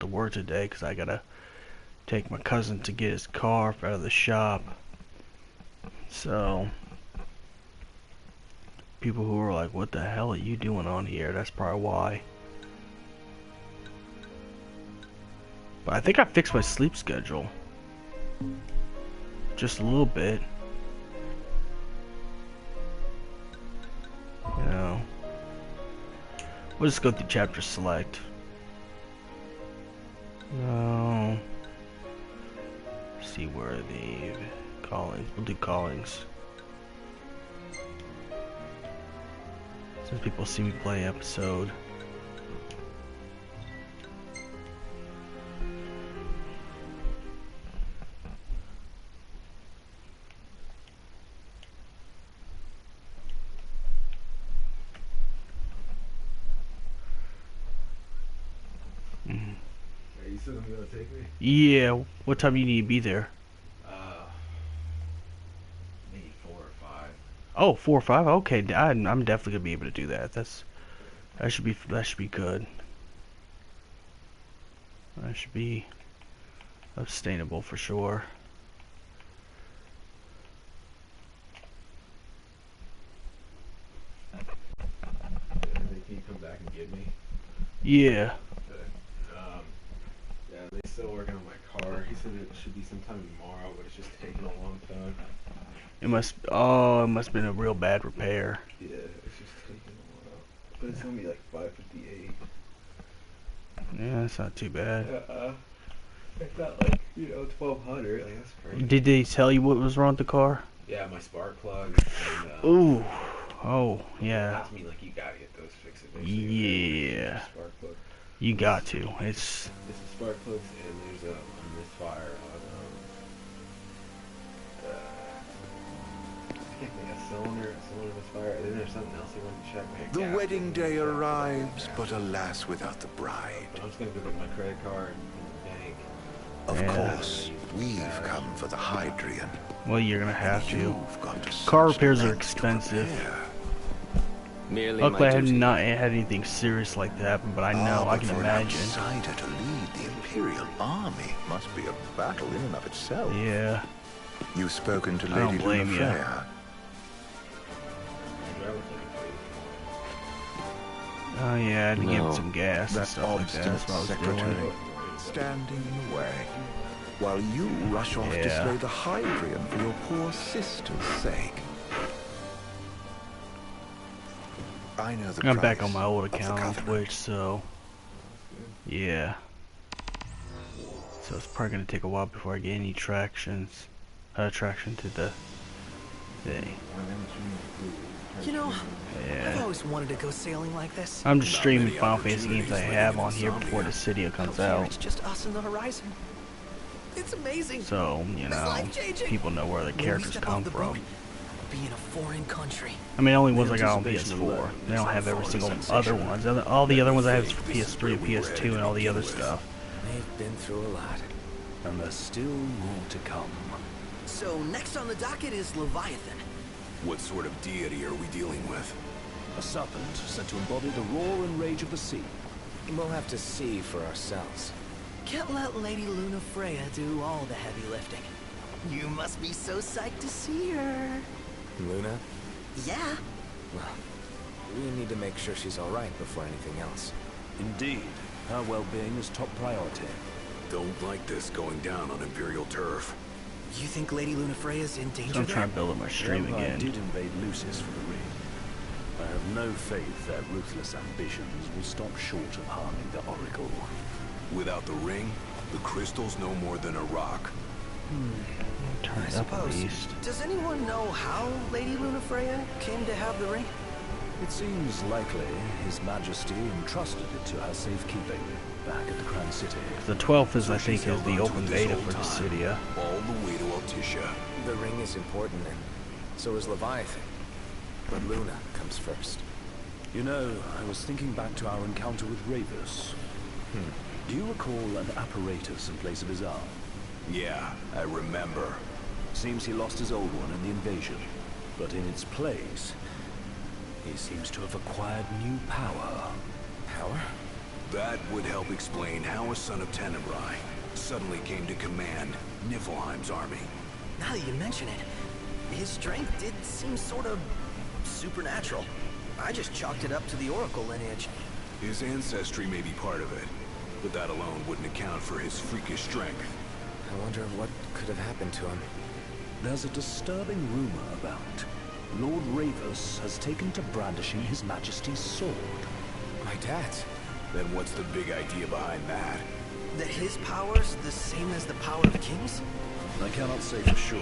to work today because I gotta take my cousin to get his car out of the shop. So people who are like, what the hell are you doing on here? That's probably why. But I think I fixed my sleep schedule. Just a little bit. You know. We'll just go through chapter select. No. See where the callings. We'll do callings. Since people see me play episode. Are you still gonna be able to take me? Yeah. What time do you need to be there? Maybe 4 or 5. Oh, 4 or 5. Okay, I'm definitely gonna be able to do that. That should be good. That should be sustainable for sure. Can you come back and get me? Yeah. Yeah, they still working on my car. He said it should be sometime tomorrow, but it's just taking a long time. It must have been a real bad repair. Yeah, it's just taking a while. But it's gonna be like 5:58. Yeah, that's not too bad. It's not like, 1200. Like, that's crazy. Did they tell you what was wrong with the car? Yeah, my spark plug. And, Ooh. Oh, yeah. That's me, like, you gotta get those fixed. Yeah. Spark plug. You got to. It's It's the spark plugs, and there's a misfire on a cylinder misfire, and then there's something else they want to check. Like The wedding day arrives, but alas without the bride. But I'm just gonna go get my credit card in the bank. Of Yeah. course, we've come for the Hydrian. well, you're gonna have to. You've got to Car search the repairs are lengths to expensive. prepare. Merely Luckily, I my have duty. not had anything serious like that happen, but I know I But can for an imagine. outsider to lead the Imperial army must be a battle in and of itself. Yeah. You've spoken to I don't Lady blame ya. Lunafreya. Oh yeah, I had to give him No, some gas and That stuff like that. That's what I was secretary doing. standing in the way, while you rush off to Yeah. slay the Hydrian for your poor sister's sake. I know the I'm back price on my old of the account on covenant. Twitch, so yeah. So it's probably gonna take a while before I get any traction to the thing. You know, I've Yeah. always wanted to go sailing like this. I'm just streaming Final Fantasy games I have on here before the Cydia comes Out here, out. it's just us and the horizon. It's amazing. So, you It's know, life-changing. people know where the When we characters step come off the boat, from. we'll be in a foreign country. I mean, only ones The I got on anticipation PS4. alone They don't is have every a single sensation. other ones. All the other ones I have is for PS3 and PS2 and all the other stuff. They've been through a lot, and there's still more to come. So next on the docket is Leviathan. What sort of deity are we dealing with? A serpent said to embody the roar and rage of the sea. We'll have to see for ourselves. Can't let Lady Lunafreya do all the heavy lifting. You must be so psyched to see her. Luna? Yeah. Well, we need to make sure she's alright before anything else. Indeed, her well-being is top priority. Don't like this going down on Imperial turf. You think Lady Lunafreya's in danger So I'm there? trying to build up my stream The Empire again. did invade Lucis for the ring. I have no faith their ruthless ambitions will stop short of harming the Oracle. Without the ring, the crystal's no more than a rock. Turn I it up at suppose. least. Does anyone know how Lady Lunafreya came to have the ring? It seems likely His Majesty entrusted it to her safekeeping back at the Crown City. The 12th is, I So think, she's is held the on to open it this beta whole for the time, Cydia. all the way to Altissia. The ring is important, and so is Leviathan. But Luna comes first. You know, I was thinking back to our encounter with Ravus. Do you recall an apparatus in place of his arm? Yeah, I remember. Seems he lost his old one in the invasion, but in its place, he seems to have acquired new power. Power? That would help explain how a son of Tenebrae suddenly came to command Niflheim's army. Now that you mention it, his strength did seem sort of supernatural. I just chalked it up to the Oracle lineage. His ancestry may be part of it, but that alone wouldn't account for his freakish strength. I wonder what could have happened to him. There's a disturbing rumor about Lord Ravus has taken to brandishing His Majesty's sword. My dad's. Then what's the big idea behind that? That his power's the same as the power of kings? I cannot say for sure,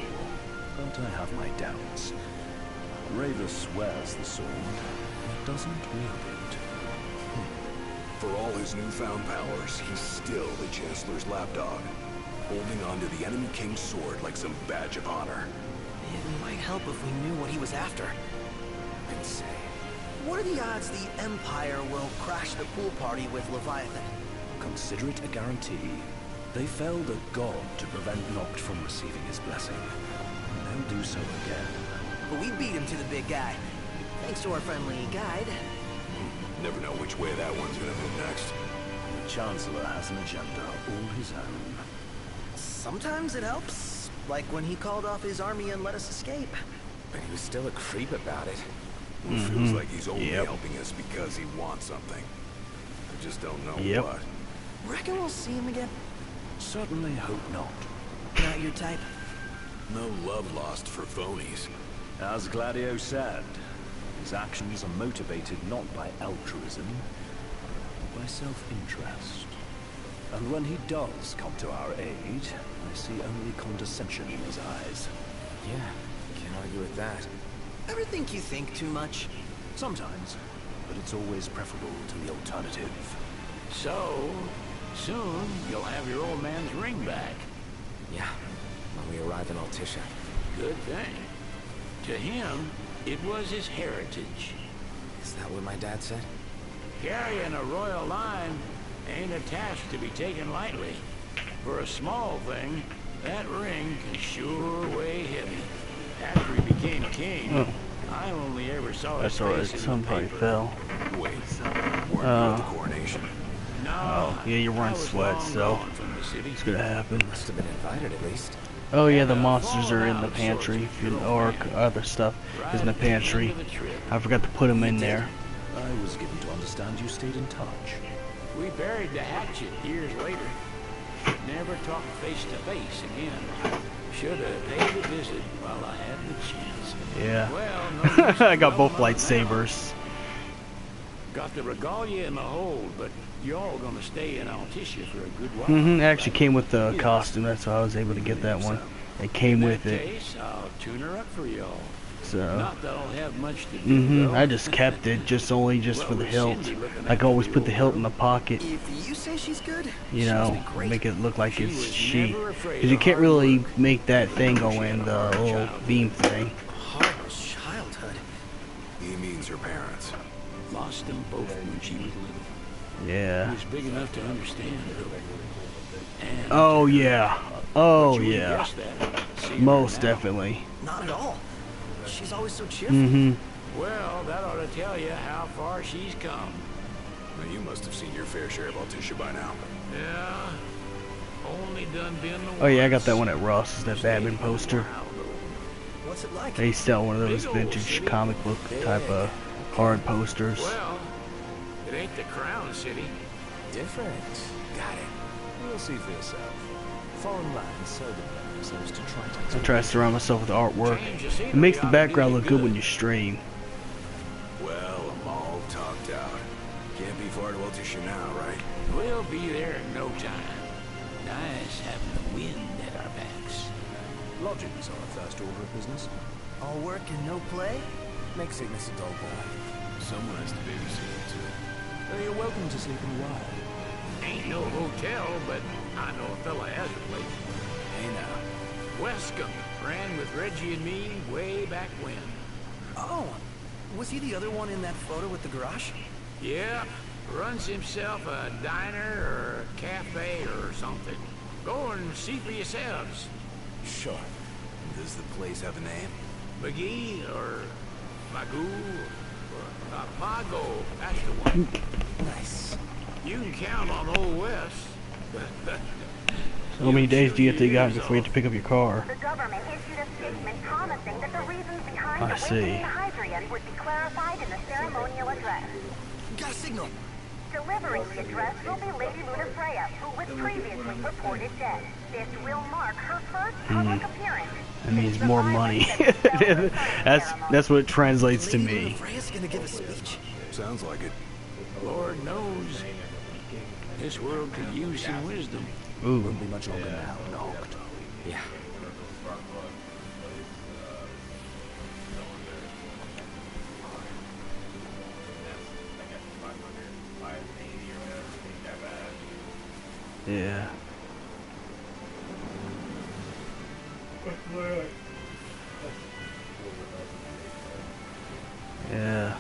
but I have my doubts. Ravus wears the sword, but doesn't wield it. For all his newfound powers, he's still the Chancellor's lapdog, holding on to the enemy king's sword like some badge of honor. It might help if we knew what he was after. Insane. What are the odds the Empire will crash the pool party with Leviathan? Consider it a guarantee. They failed a god to prevent Noct from receiving his blessing. They'll do so again. But we beat him to the big guy. Thanks to our friendly guide. Never know which way that one's gonna move next. The Chancellor has an agenda all his own. Sometimes it helps. Like when he called off his army and let us escape. But he was still a creep about it. It feels like he's only helping us because he wants something. I just don't know what. Reckon we'll see him again? Certainly hope not. Not your type? No love lost for phonies. As Gladio said, his actions are motivated not by altruism, but by self-interest. And when he does come to our aid, I see only condescension in his eyes. Yeah, can't argue with that. Ever think you think too much? Sometimes, but it's always preferable to the alternative. So, soon you'll have your old man's ring back. Yeah, when we arrive in Altissia. Good thing. To him, it was his heritage. Is that what my dad said? Carrying a royal line ain't a task to be taken lightly. For a small thing, that ring can sure weigh heavy. After he became king, I only ever saw his That's alright, face in the somebody paper. fell. Wait, weren't you at the coronation? No, Oh, yeah, you're wearing I was sweats, long so gone from the city. it's gonna happen. Must have been invited at least. Oh yeah, the monsters are in the pantry, or other stuff is in the pantry. I forgot to put them in there. I was given to understand you stayed in touch. We buried the hatchet years later. Never talked face to face again. Should have paid a visit while I had the chance. Yeah. Well, no I got both lightsabers. Got the regalia in the hold, but y'all gonna stay in Altissia for a good while. It actually came with the costume, that's how I was able to get that one. It came with it. Case, I'll tune her up for y'all. So Not that I'll have much to do. I just kept it, just for the hilt. Like I always put the hilt in the pocket, If you say she's good, you know, make it look like She it's was she. never afraid Because you of can't hard really work. make that thing go in, the little beam thing. hard childhood. He means her parents. Lost them both when she was little. He Yeah. was big enough to understand her. And Oh yeah. Oh you would yeah. guess that, seeing her Most now. definitely. Not at all. She's always so cheerful. Well, that ought to tell you how far she's come. Now, you must have seen your fair share of Altissia by now. Yeah, only done been the Oh yeah, I got that once. one at Ross's, that Batman poster. What's it like? They sell one of those vintage comic book type of hard posters. Well, it ain't the Crown City. Different. Got it. You'll see for yourself. Foreign lands seldom lend themselves to I trite try to surround myself with artwork. Change of scenery It makes the ought to do background you look good when you stream. Well, I'm all talked out. Can't be far to Altissia now, right? We'll be there in no time. Nice having the wind at our backs. Lodgings are a first order of business. All work and no play? Makes Cygnus a dull boy. Someone has to babysit him, too. Though you're welcome to sleep in a while. Ain't no hotel, but I know a fella has a place. Hey now. Wescombe ran with Reggie and me way back when. Oh, was he the other one in that photo with the garage? Yeah, runs himself a diner or a cafe or something. Go and see for yourselves. Sure. Does the place have a name? McGee or Magoo or Pago, that's the one. Nice. You can count on Old West. So many days do you have to get out before you have to pick up your car? The government issued a statement promising that the reasons behind I awakening see. Hadrian would be clarified in the ceremonial address. Got a signal. Delivering the address will be Lady Luna Freya, who was previously reported dead. This will mark her first public appearance. That means more money. That's what it translates to Lady Luna me. Freya's gonna give a speech. Sounds like it. Lord knows, this world could use some wisdom. Ooh. Won't be much longer now, knocked. Yeah. Yeah. Yeah.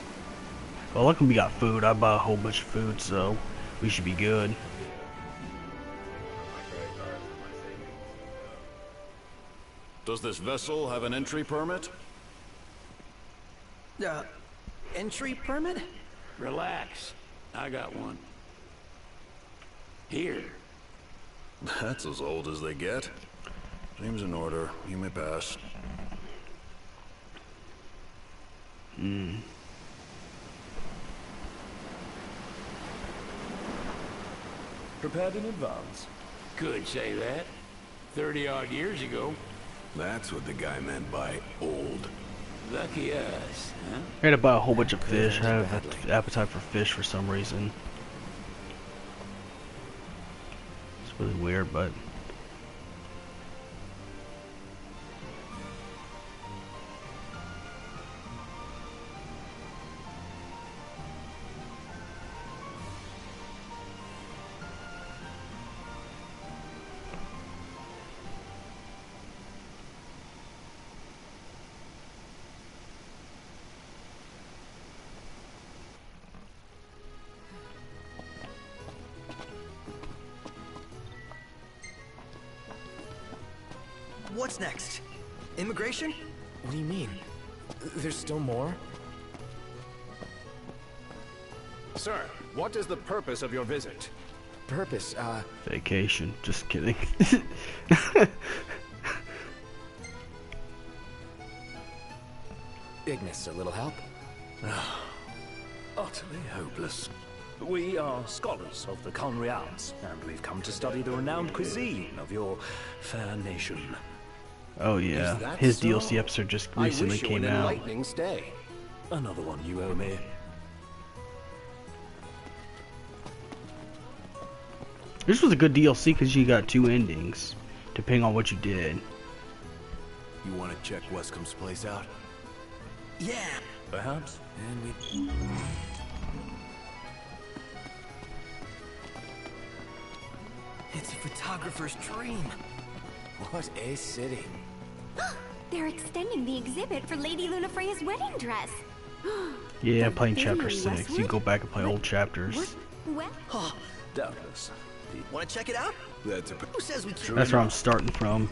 Well, luckily we got food. I bought a whole bunch of food, so we should be good. Does this vessel have an entry permit? Entry permit? Relax. I got one. Here. That's as old as they get. Seems in order. You may pass. Prepared in advance. Could say that. 30-odd years ago. That's what the guy meant by old. Lucky us, huh? I had to buy a whole bunch of fish. I have an appetite for fish for some reason. It's really weird, but... What's next? Immigration? What do you mean? There's still more? Sir, what is the purpose of your visit? Purpose, Vacation. Just kidding. Ignis, a little help? Utterly hopeless. We are scholars of the culinary arts, and we've come to study the renowned cuisine of your fair nation. Oh yeah, Is that his so? DLC episode just recently I wish you came an out. enlightening stay. Another one you owe me. This was a good DLC because you got two endings, depending on what you did. You want to check Westcomb's place out? Yeah. Perhaps? And we... It's a photographer's dream. What a city. They're extending the exhibit for Lady Luna Freya's wedding dress. Yeah, I'm playing Very chapter 6. You Westwood? go back and play old chapters. Well, Oh, Doubtless. want to check it out? That's a... Who says we can't? That's where I'm starting from,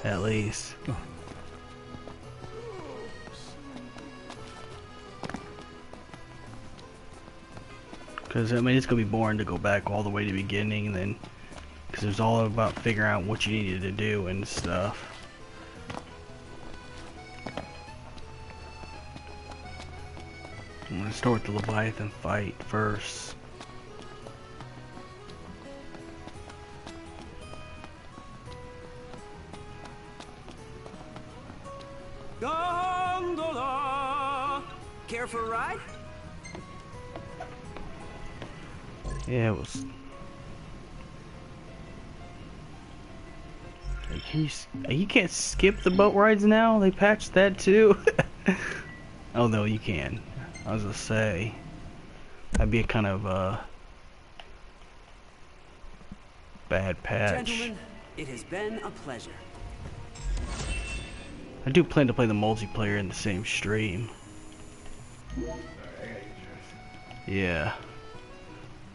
at least. Because, I mean, it's going to be boring to go back all the way to the beginning, and then... Because it's all about figuring out what you needed to do and stuff. I'm going to start with the Leviathan fight first. Gondola! Care for a ride? Yeah, it was... You can't skip the boat rides now? They patched that too? Oh no, you can. I was gonna say that'd be a kind of bad patch. Gentlemen, it has been a pleasure. I do plan to play the multiplayer in the same stream. Yeah.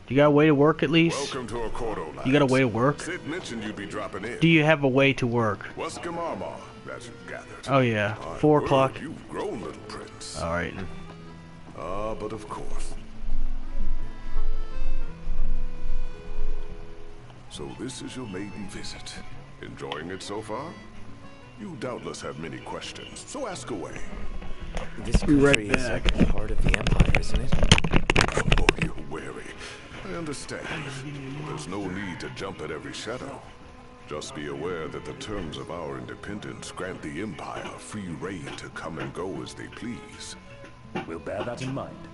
You got a way to work at least? Welcome to Accordo, You got a way to work? Sid mentioned you'd be dropping in. Do you have a way to work? Westcomb Armor, as you've gathered. Oh yeah, I've 4 heard o'clock. You've grown, little prince. Alright. But of course. So this is your maiden visit. Enjoying it so far? You doubtless have many questions, so ask away. This Be right country is back. a part of the Empire, isn't it? Oh, you're wary. I understand. There's no need to jump at every shadow. Just be aware that the terms of our independence grant the Empire free reign to come and go as they please. We'll bear that in mind.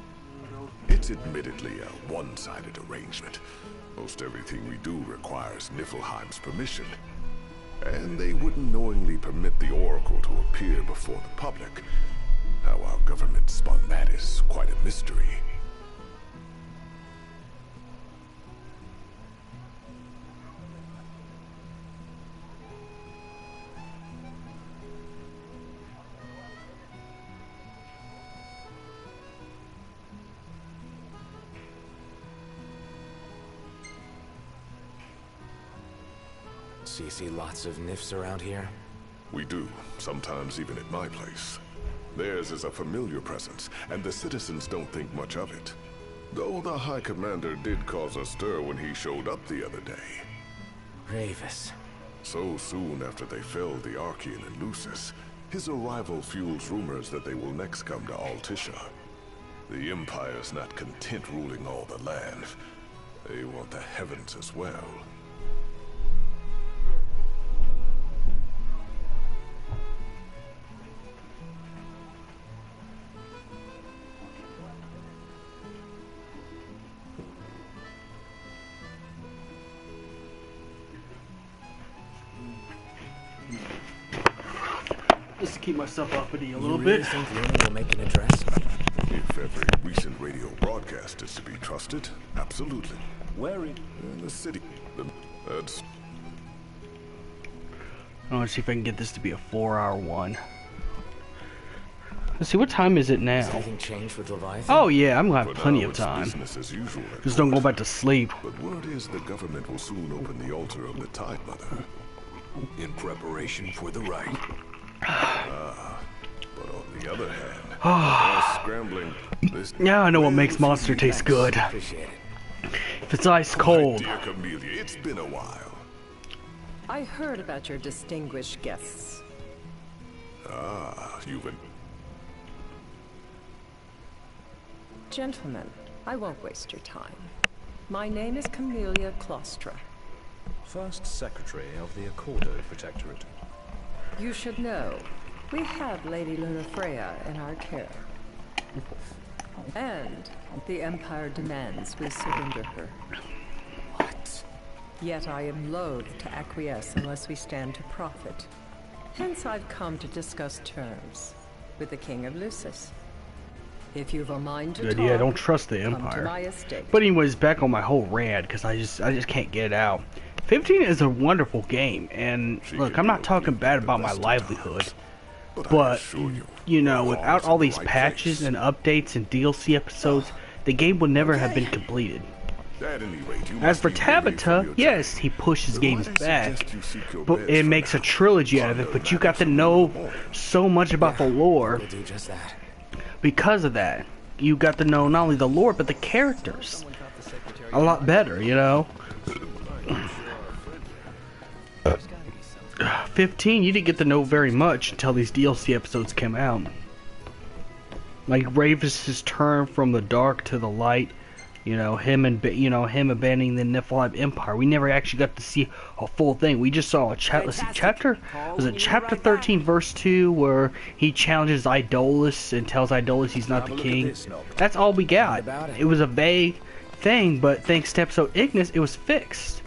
It's admittedly a one-sided arrangement. Most everything we do requires Niflheim's permission. And they wouldn't knowingly permit the Oracle to appear before the public. How our government spun that is quite a mystery. So you see lots of nifs around here? We do, sometimes even at my place. Theirs is a familiar presence, and the citizens don't think much of it. Though the High Commander did cause a stir when he showed up the other day. Ravis. So soon after they felled the Archean and Lucis, his arrival fuels rumors that they will next come to Altisha. The Empire's not content ruling all the land. They want the heavens as well. Just to keep myself uppity a little You really bit. think Luna will make an address? If every recent radio broadcast is to be trusted, absolutely. Where in the city? That's... I want to see if I can get this to be a 4-hour one. Let's see, what time is it now? Has anything changed with Leviathan? Oh yeah, I'm gonna have For plenty now, of it's time. business as usual at Just don't go court. back to sleep. But word is the government will soon open the altar of the Tide Mother. In preparation for the rite. But on the other hand, they're scrambling. This Now I know what makes monster taste good. Appreciate it. If it's ice cold. Dear Camellia, it's been a while. I heard about your distinguished guests. You've been... Gentlemen, I won't waste your time. My name is Camellia Claustra. First Secretary of the Accordo Protectorate. You should know, we have Lady Lunafreya in our care. And the Empire demands we surrender her. What? Yet I am loath to acquiesce unless we stand to profit. Hence I've come to discuss terms with the King of Lucis. If you've a mind to Good, talk, yeah, I don't trust the come to Empire. my estate. But anyways, back on my whole rant, because I just can't get it out. 15 is a wonderful game, and look, I'm not talking bad about my livelihood, but, you know, without all these patches and updates and DLC episodes, the game would never have been completed. At any rate, you As must for be weary from Tabitha, your yes, he pushes Then games might I back, suggest you seek your but beds it for makes a now. trilogy out of it, but you got to know so much about the lore. We'll do just that. Because of that, you got to know not only the lore, but the characters a lot better, you know? 15, you didn't get to know very much until these DLC episodes came out. Like Ravis's turn from the dark to the light, you know, him abandoning the Niflheim Empire. We never actually got to see a full thing. We just saw a chapter. Was it chapter 13, verse 2, where he challenges Idolus and tells Idolus he's not the king. That's all we got. It was a vague thing, but thanks to episode Ignis, it was fixed.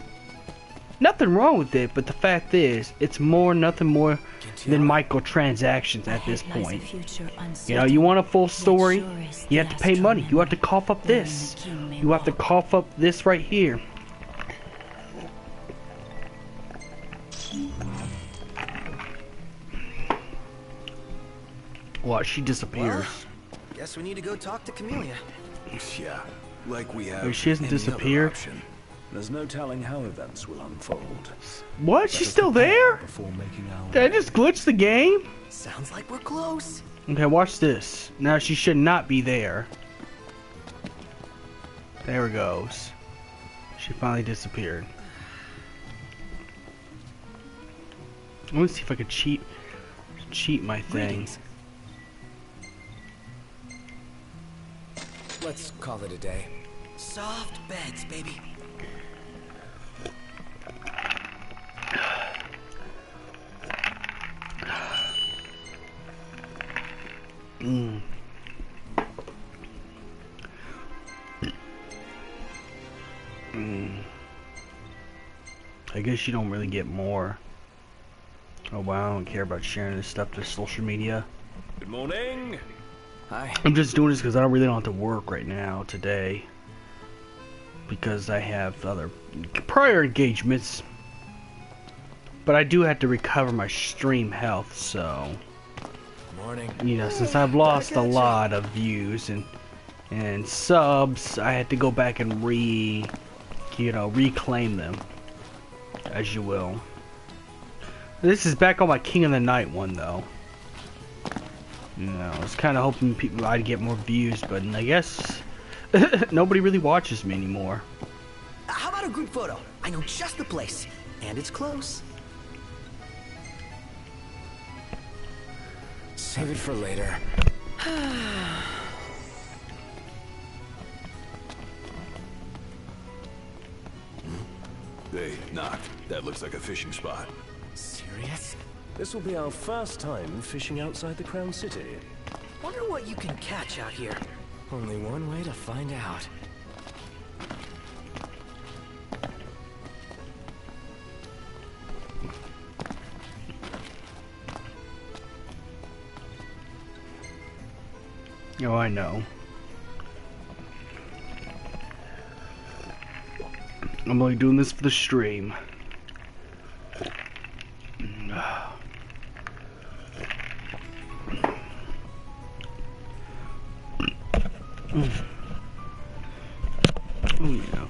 Nothing wrong with it, but the fact is, it's nothing more than microtransactions at this point. You know, you want a full story, you have to pay money. You have to cough up this. You have to cough up this right here. What? She disappears. Well, guess we need to go talk to Camellia. Yeah, like we have. Wait, she hasn't any other disappeared? option. There's no telling how events will unfold. What? She's still there? Before making our Did I just glitch the game? Sounds like we're close. Okay, watch this. Now she should not be there. There it goes. She finally disappeared. Let me see if I could cheat my thing. Let's call it a day. Soft beds, baby. I guess you don't really get more. Oh wow, I don't care about sharing this stuff to social media. Good morning. Hi. I'm just doing this because I don't really have to work right now today. Because I have other prior engagements. But I do have to recover my stream health, so... Morning. You know, since I've lost a lot of views and subs, I had to go back and reclaim them, as you will. This is back on my King of the Night one, though. You know, I was kind of hoping I'd get more views, but I guess nobody really watches me anymore. How about a group photo? I know just the place, and it's close. Save it for later. Hey, knock. That looks like a fishing spot. Serious? This will be our first time fishing outside the Crown City. Wonder what you can catch out here. Only one way to find out. Oh, I know. I'm only doing this for the stream. Oh yeah.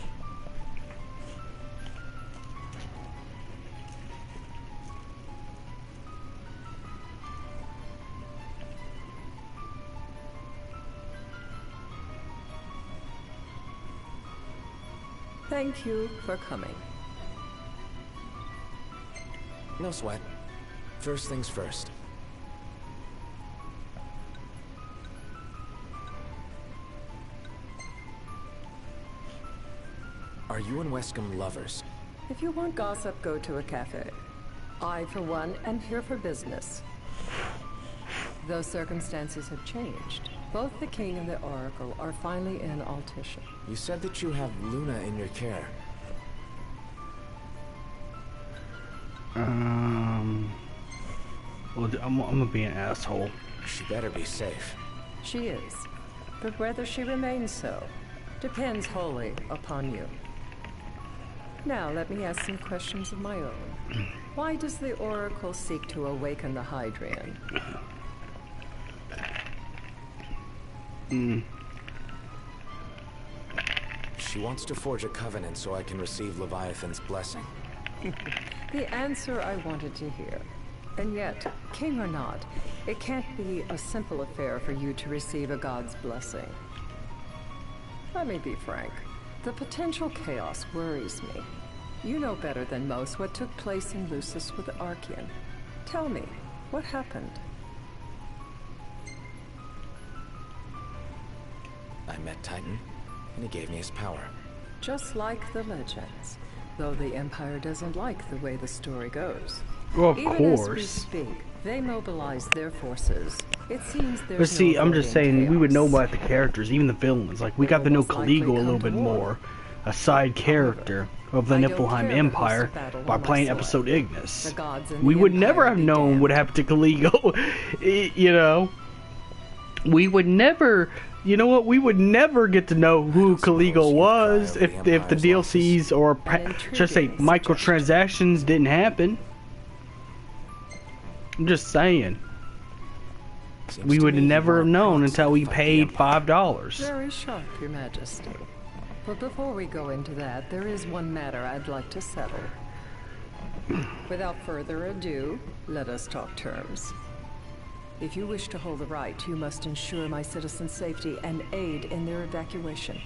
Thank you for coming. No sweat. First things first. Are you and Wescombe lovers? If you want gossip, go to a cafe. I, for one, am here for business. Though circumstances have changed, both the King and the Oracle are finally in Altissia. You said that you have Luna in your care. Well, I'm gonna be an asshole. She better be safe. She is. But whether she remains so depends wholly upon you. Now, let me ask some questions of my own. Why does the Oracle seek to awaken the Hydrian? She wants to forge a covenant so I can receive Leviathan's blessing. The answer I wanted to hear. And yet, king or not, it can't be a simple affair for you to receive a god's blessing. Let me be frank. The potential chaos worries me. You know better than most what took place in Lucis with Archean. Tell me, what happened? I met Titan, and he gave me his power. Just like the legends. Though the Empire doesn't like the way the story goes. Well, of Even course. as we speak, they mobilize their forces. It seems there's But see, no I'm just avoiding saying, we would know chaos. about the characters, even the villains. Like, we got to know Most likely Caligo a little come to bit war. more. A side character of the I don't Niflheim care Empire who's the battle by on my playing side. episode Ignis. The gods and We the would never Empire have be known damned. what happened to Caligo. You know? We would never... You know what? We would never get to know who Caligo was if the DLCs or, just say, microtransactions didn't happen. I'm just saying. We would never have known until we paid $5. Very sharp, Your Majesty. But before we go into that, there is one matter I'd like to settle. Without further ado, let us talk terms. If you wish to hold the right, you must ensure my citizens' safety and aid in their evacuation.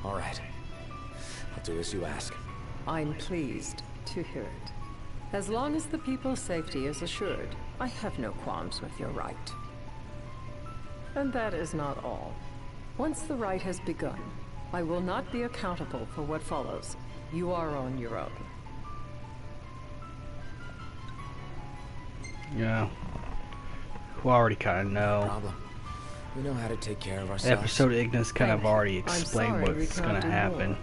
All right. I'll do as you ask. I'm pleased to hear it. As long as the people's safety is assured, I have no qualms with your right. And that is not all. Once the rite has begun, I will not be accountable for what follows. You are on your own. Yeah. We already kind of know. No problem. We know how to take care of ourselves. Episode Ignis kind of already explained what's going to happen.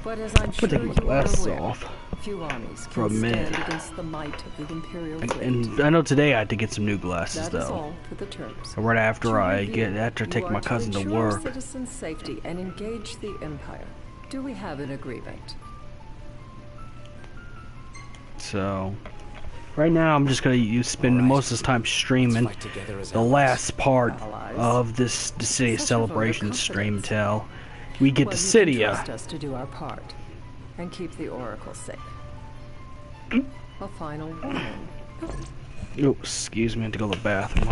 But as I'm sure take my glasses off few armies for a can minute. stand against the might of the Imperial fleet. And I know today I had to get some new glasses That is though. all for the terms. Right after To I review, take my cousin to ensure work. citizens' safety and engage the Empire. Do we have an agreement? So, right now I'm just gonna spend most of this time streaming the last part of this Dissidia Celebration stream till we get to You can Dissidia. trust us to do our part and keep the Oracle safe. A final warning. Oh, excuse me, I had to go to the bathroom.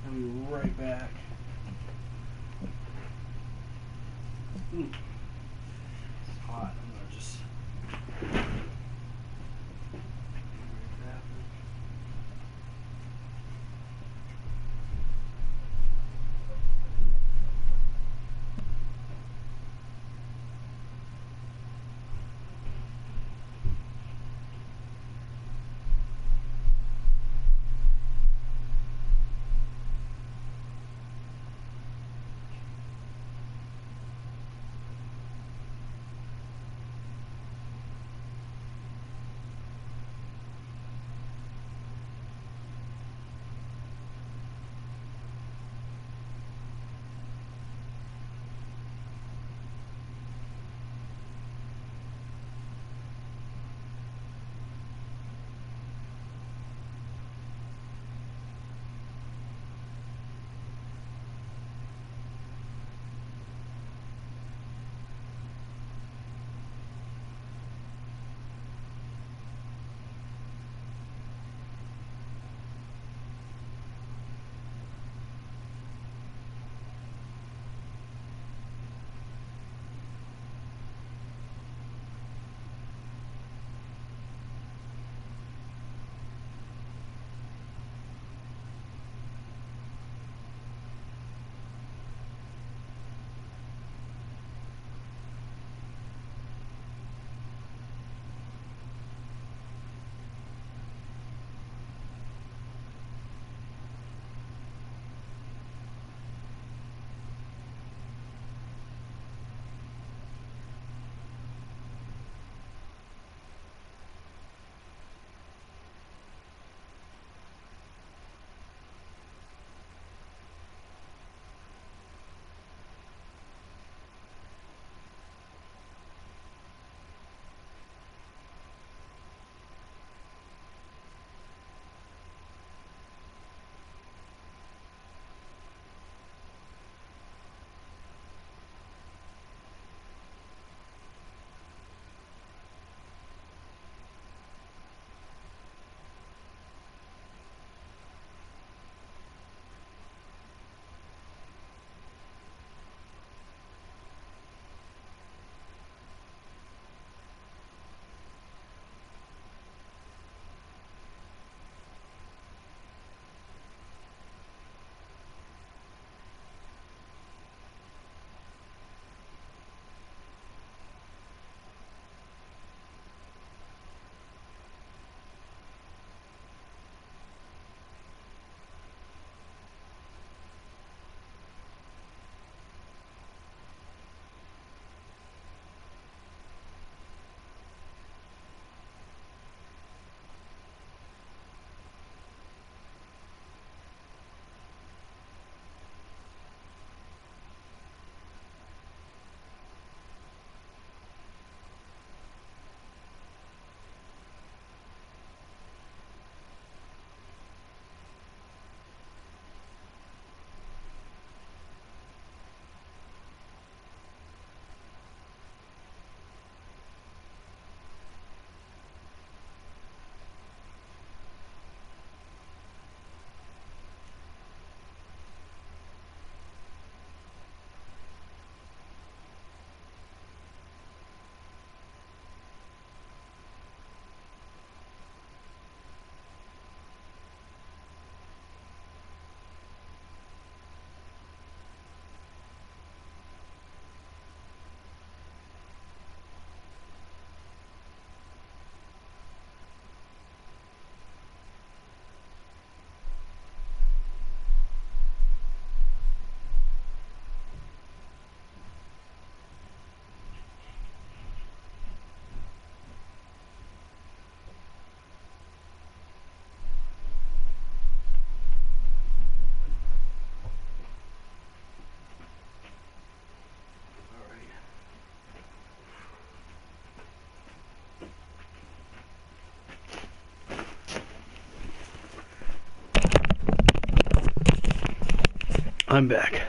I'll be right back. It's hot. I'm gonna just. I'm back.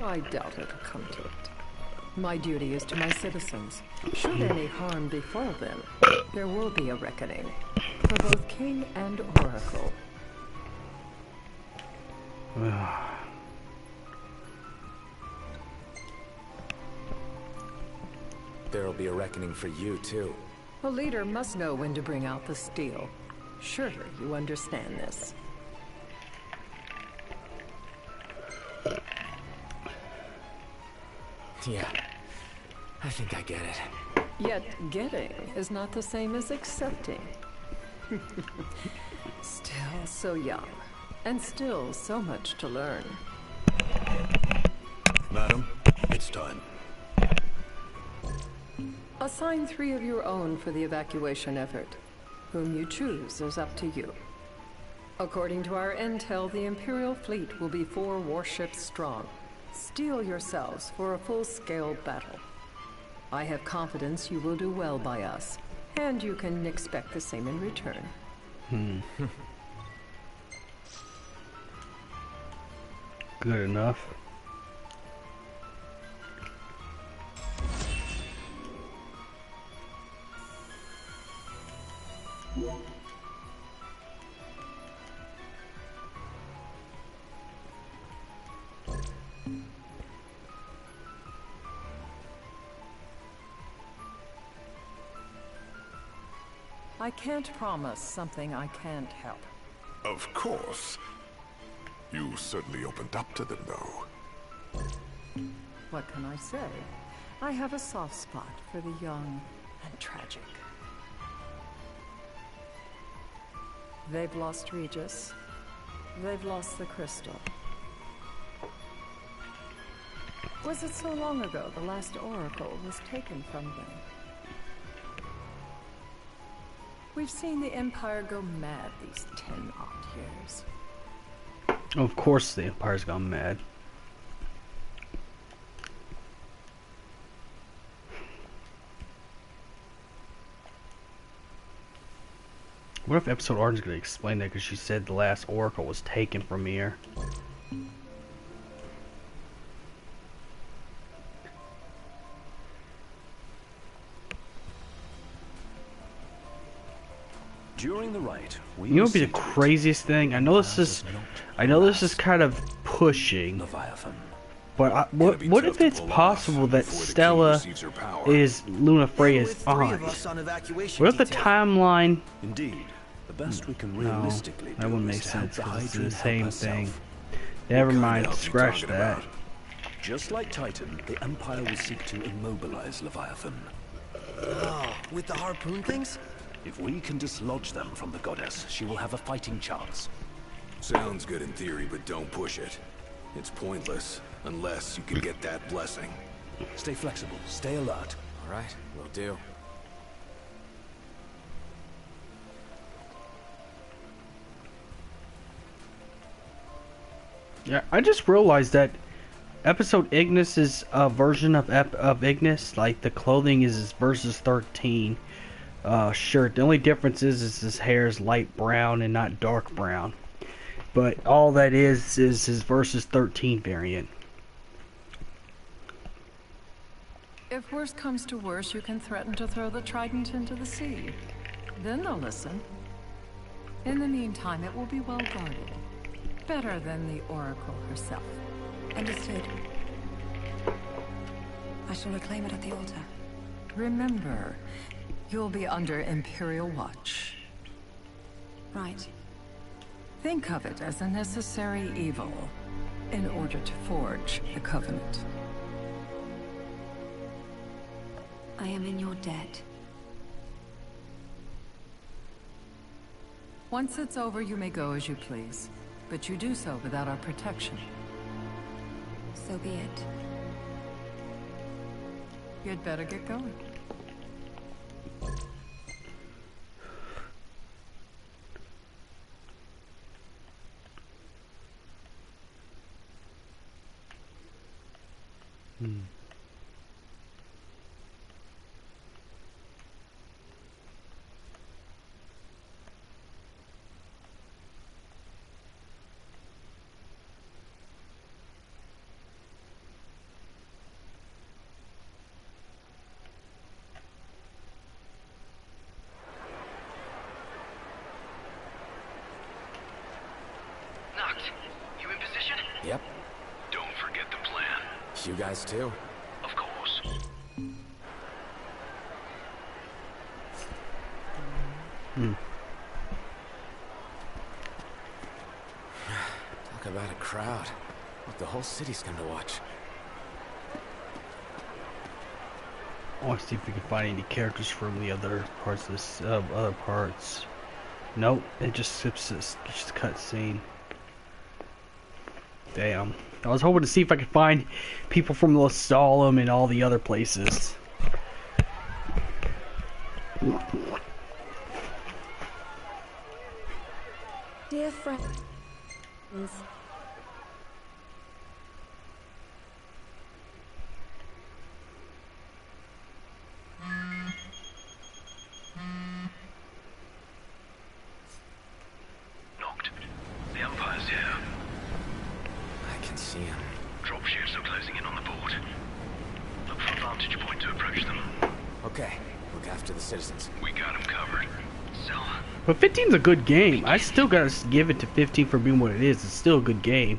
I doubt it'll come to it. My duty is to my citizens. Should any harm befall them, there will be a reckoning for both king and oracle. There'll be a reckoning for you, too. A leader must know when to bring out the steel. Surely you understand this. Yeah, I think I get it. Yet getting is not the same as accepting. Still so young, and still so much to learn. Madam, it's time. Assign 3 of your own for the evacuation effort. Whom you choose is up to you. According to our intel, the Imperial fleet will be 4 warships strong. Steel yourselves for a full-scale battle. I have confidence you will do well by us, and you can expect the same in return. Good enough. I can't promise something I can't help. Of course. You certainly opened up to them, though. What can I say? I have a soft spot for the young and tragic. They've lost Regis. They've lost the crystal. Was it so long ago the last oracle was taken from them? We've seen the Empire go mad these 10-odd years. Of course the Empire's gone mad. What if episode Arden's going to explain that because she said the last oracle was taken from here? During the rite, we You know what would be the craziest thing? I know this is kind of pushing, but what if it's possible that Stella is Luna Freya's aunt? What if the timeline? Indeed, the best we can No, realistically that wouldn't do make is to help sense the because it's Hydra the help same herself. thing. Never mind, scratch that. Just like Titan, the Empire will seek to immobilize Leviathan. Oh, with the harpoon things? If we can dislodge them from the goddess, she will have a fighting chance. Sounds good in theory, but don't push it. It's pointless, unless you can get that blessing. Stay flexible, stay alert. All right, will do. Yeah, I just realized that episode Ignis is a version of Ignis. Like the clothing is versus 13 shirt. The only difference is his hair is light brown and not dark brown. But all that is his versus 13 variant. If worse comes to worse, you can threaten to throw the trident into the sea. Then they'll listen. In the meantime, it will be well guarded. Better than the Oracle herself. Understood. I shall reclaim it at the altar. Remember, you'll be under Imperial watch. Right. Think of it as a necessary evil in order to forge the Covenant. I am in your debt. Once it's over, you may go as you please. But you do so without our protection. So be it. You'd better get going. Yep. Don't forget the plan. You guys too? Of course. Talk about a crowd. Look, the whole city's come to watch. I want to see if we can find any characters from the other parts of this, other parts. Nope, it just skips this, just cutscene. Damn. I was hoping to see if I could find people from Solemn and all the other places. Dear friends. Knocked. The Empire's here. I can see him. Dropships are closing in on the board. Look for a vantage point to approach them. Okay, look after the citizens. We got them covered. So, But 15's a good game. I still gotta give it to 15 for being what it is. It's still a good game.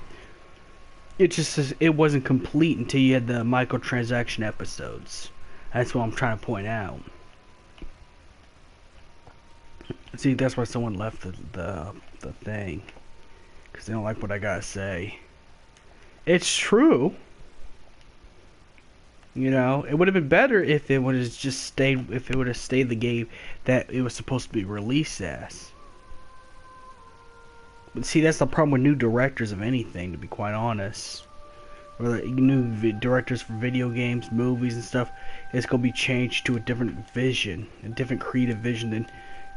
It just it wasn't complete until you had the microtransaction episodes. That's what I'm trying to point out. See, that's why someone left the thing, because they don't like what I gotta say. It's true. You know, it would have been better if it would have just stayed. If it would have stayed the game that it was supposed to be released as. But see, that's the problem with new directors of anything, to be quite honest. Or the new directors for video games, movies, and stuff. It's gonna be changed to a different vision, a different creative vision than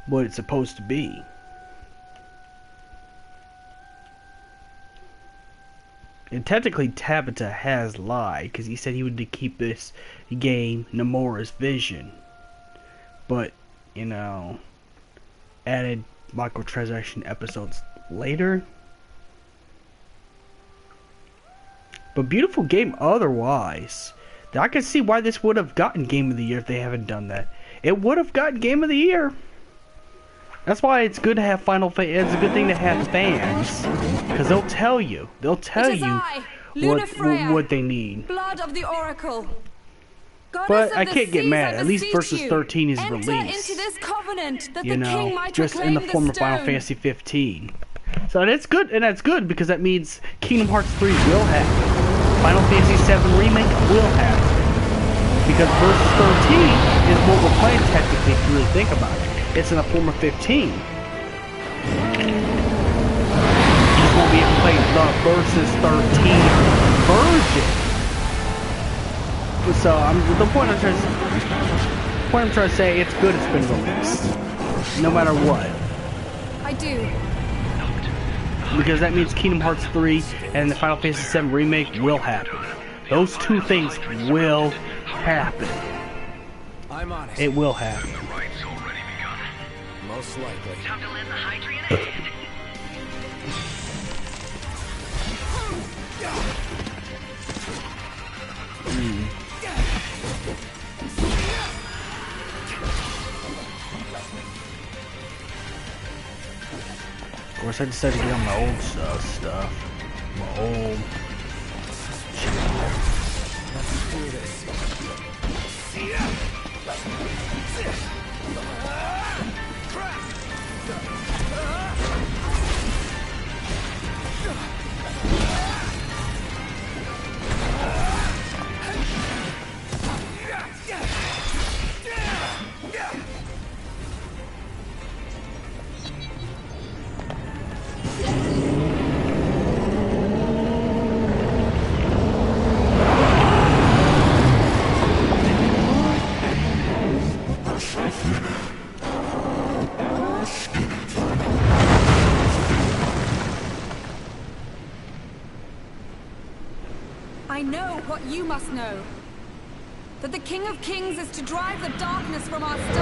what it's supposed to be. And technically Tabata has lied, because he said he would keep this game Nomura's vision. But, you know, added microtransaction episodes later. But beautiful game otherwise. I can see why this would have gotten Game of the Year if they haven't done that. It would have gotten Game of the Year. That's why it's good to have it's a good thing to have fans, because they'll tell you what they need. Blood of the Oracle. But I can't get mad. At least Versus 13 is released. Into this covenant that you the know, king might just in the form of Final Fantasy 15. So that's good, and that's good because that means Kingdom Hearts 3 will happen. Final Fantasy 7 Remake will happen. Because Versus 13 is what we're playing technically if you really think about it. It's in the form of 15. You just won't be able to play the Versus 13 version. So the point I'm trying to say, it's good it's been released, no matter what. I do. Because that means Kingdom Hearts 3 and the Final Fantasy 7 Remake will happen. Those two things will happen. I'm honest. It will happen. Most likely. Time to land the Hydrian egg. Of course, I decided to get on my old stuff. My old... Let's do this. I know what you must know. That the King of Kings is to drive the darkness from our stars.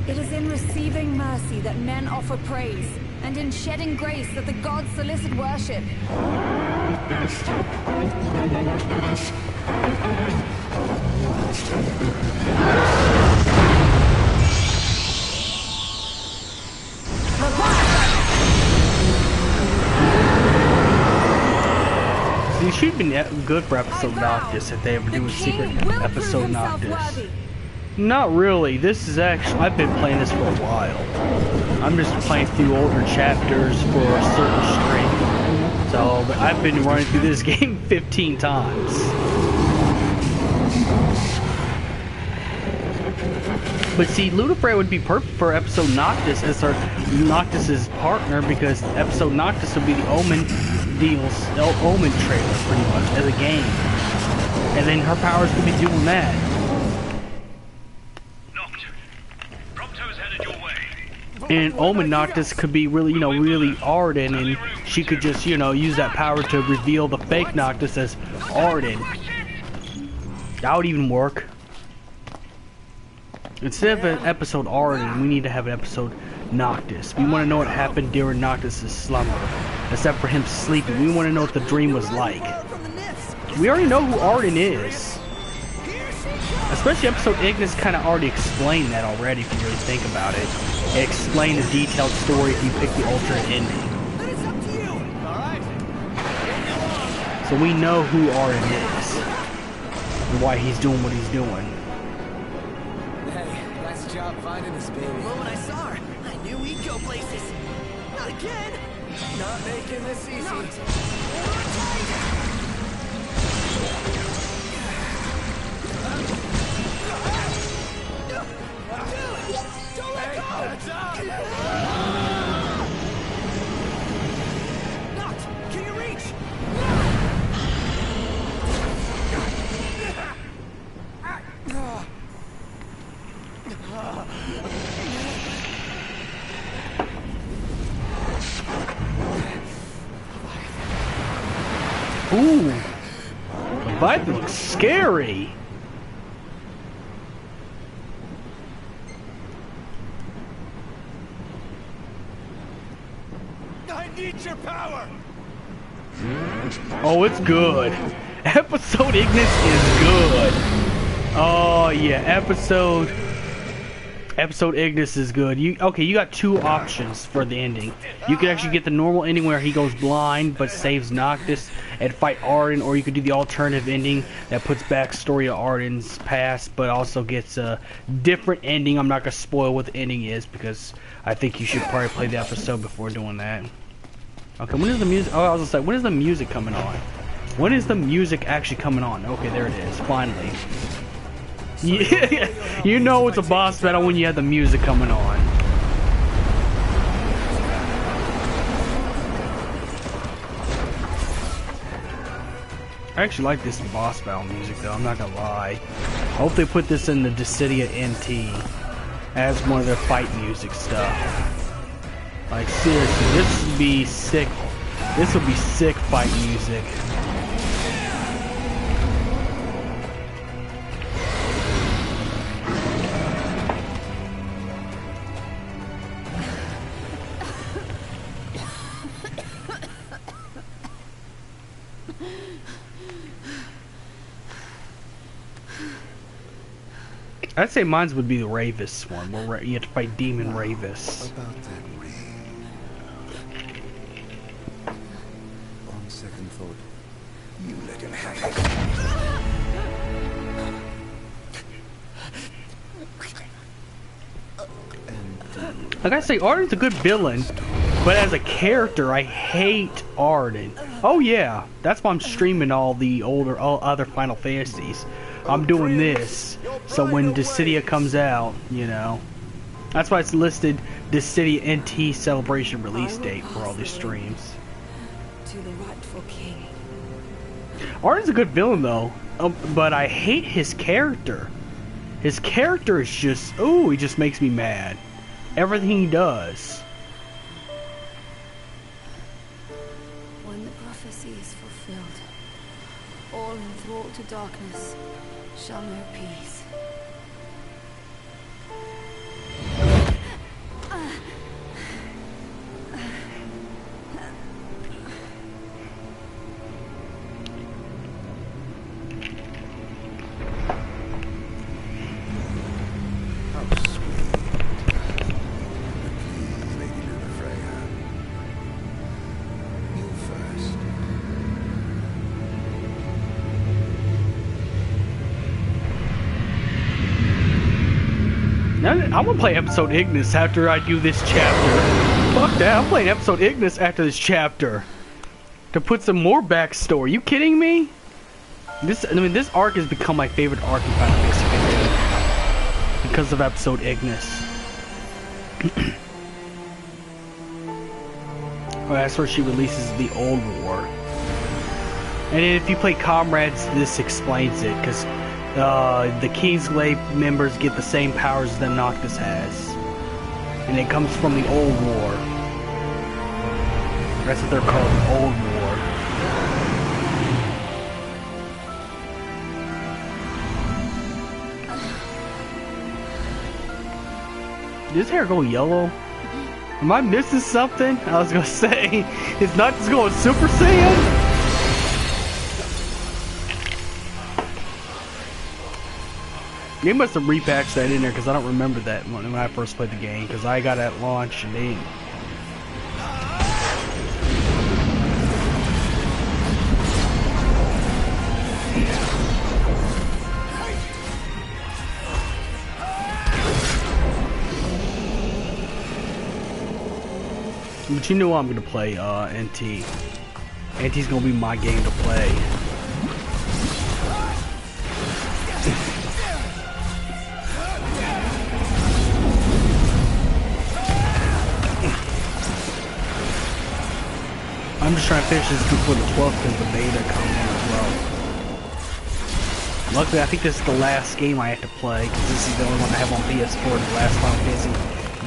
It is in receiving mercy that men offer praise, and in shedding grace that the gods solicit worship. It should have been good for episode Noctis if they ever do a secret episode Noctis. Not really. This is actually, I've been playing this for a while. I'm just playing through older chapters for a certain stream. So I've been running through this game 15 times. But see, Lunafreya would be perfect for episode Noctis as her Noctis's partner, because episode Noctis would be the Omen Omen trailer pretty much as a game, and then her powers could be doing that. And Omen Noctis could be really, really Arden, and she could just, use that power to reveal the fake Noctis as Arden. That would even work. Instead of an episode Arden, we need to have an episode Noctis. We want to know what happened during Noctis' slumber, except for him sleeping. We want to know what the dream was like. We already know who Arden is. Especially episode Ignis kind of already explained that already, if you really think about it. It explained the detailed story if you pick the alternate ending. So we know who Arden is, and why he's doing what he's doing. Hey, nice job finding this baby. Well, when I saw her, I knew we'd go places. Not again! Not making this easy. Can you reach? Ooh, the vibe looks scary. I need your power. Oh, it's good. Episode Ignis is good. Oh yeah, episode Ignis is good. You got two options for the ending. You could actually get the normal ending where he goes blind but saves Noctis and fight Arden, or you could do the alternative ending that puts backstory of Arden's past but also gets a different ending. I'm not gonna spoil what the ending is because I think you should probably play the episode before doing that. Okay, when is the music? Oh, I was gonna say, when is the music coming on? When is the music actually coming on? Okay, there it is. Finally. Yeah, you know it's a boss battle when you have the music coming on. I actually like this boss battle music though, I'm not gonna lie. I hope they put this in the Dissida NT as one of their fight music stuff. Like seriously, this would be sick. This would be sick fight music. I'd say mine would be the Ravis one, where you have to fight Demon Ravis. About that ring. On second thought, you let him have it. Like I say, Arden's a good villain, but as a character, I hate Arden. Oh yeah, that's why I'm streaming all other Final Fantasies. I'm doing this, so when Dissidia comes out, that's why it's listed Dissidia NT Celebration release date for all these streams. To the rightful king. Arden's a good villain though, but I hate his character. His character is just, he just makes me mad. Everything he does. When the prophecy is fulfilled, all enthralled to darkness shall know peace. I'm gonna play episode Ignis after I do this chapter. Fuck that, I'm playing episode Ignis after this chapter. To put some more backstory. You kidding me? This arc has become my favorite arc in Final Fantasy 15. Because of episode Ignis. Oh, that's where she releases the old war. And if you play Comrades, this explains it, because the Kingsglaive members get the same powers that Noctis has. And it comes from the old war. That's what they're called, the old war. Did his hair go yellow? Am I missing something? I was gonna say, it's not just going Super Saiyan? They must have repatched that in there because I don't remember that when I first played the game, because I got it at launch and they... But you know I'm gonna play NT. NT's gonna be my game to play. I'm just trying to finish this before the 12th because the beta comes in as well. Luckily, I think this is the last game I have to play because this is the only one I have on PS4. The last Final Fantasy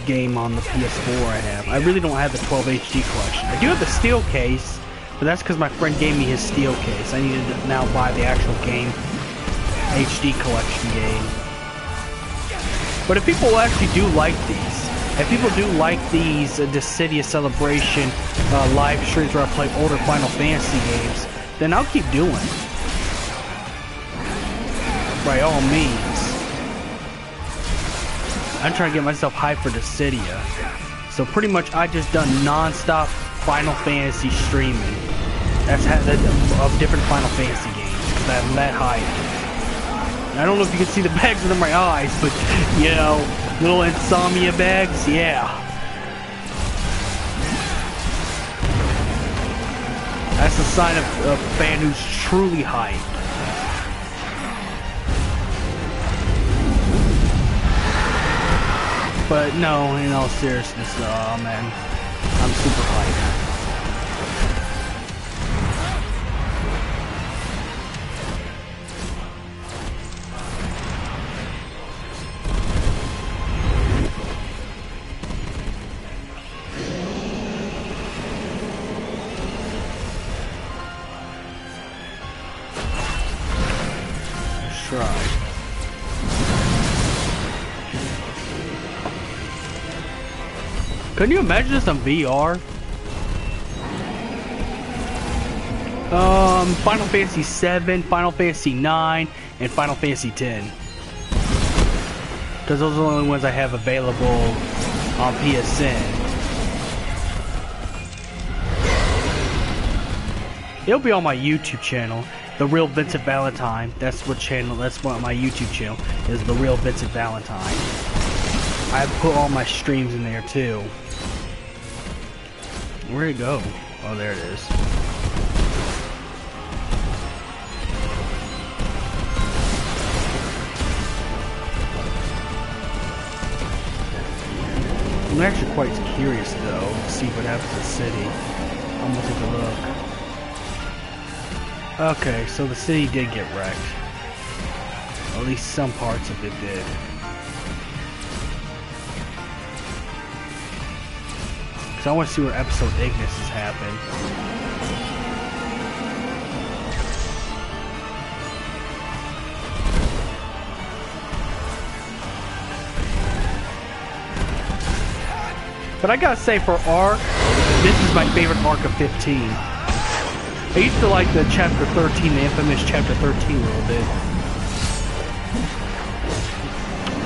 game on the PS4 I have. I really don't have the 12 HD collection. I do have the steel case, but that's because my friend gave me his steel case. I need to now buy the actual game HD collection game. But if people actually do like these, if people do like these Dissida Celebration live streams where I play older Final Fantasy games, then I'll keep doing it. By all means. I'm trying to get myself hyped for Dissidia. So pretty much I just done non-stop Final Fantasy streaming. That's of different Final Fantasy games, because I'm that hyped. And I don't know if you can see the bags under my eyes, but, you know, little insomnia bags, yeah. That's a sign of a fan who's truly hyped. But no, in all seriousness, man, I'm super hyped. Try. Can you imagine this on VR? Final Fantasy VII, Final Fantasy IX, and Final Fantasy X. Because those are the only ones I have available on PSN. It'll be on my YouTube channel, The Real Vincent Valentine. That's what my YouTube channel is, The Real Vincent Valentine. I put all my streams in there too. Where'd it go? Oh, there it is. I'm actually quite curious though to see what happens to the city. I'm gonna take a look. Okay, so the city did get wrecked. At least some parts of it did. Because I want to see where episode Ignis has happened. But I gotta say, for arc, this is my favorite arc of 15. I used to like the chapter 13, the infamous chapter 13 a little bit.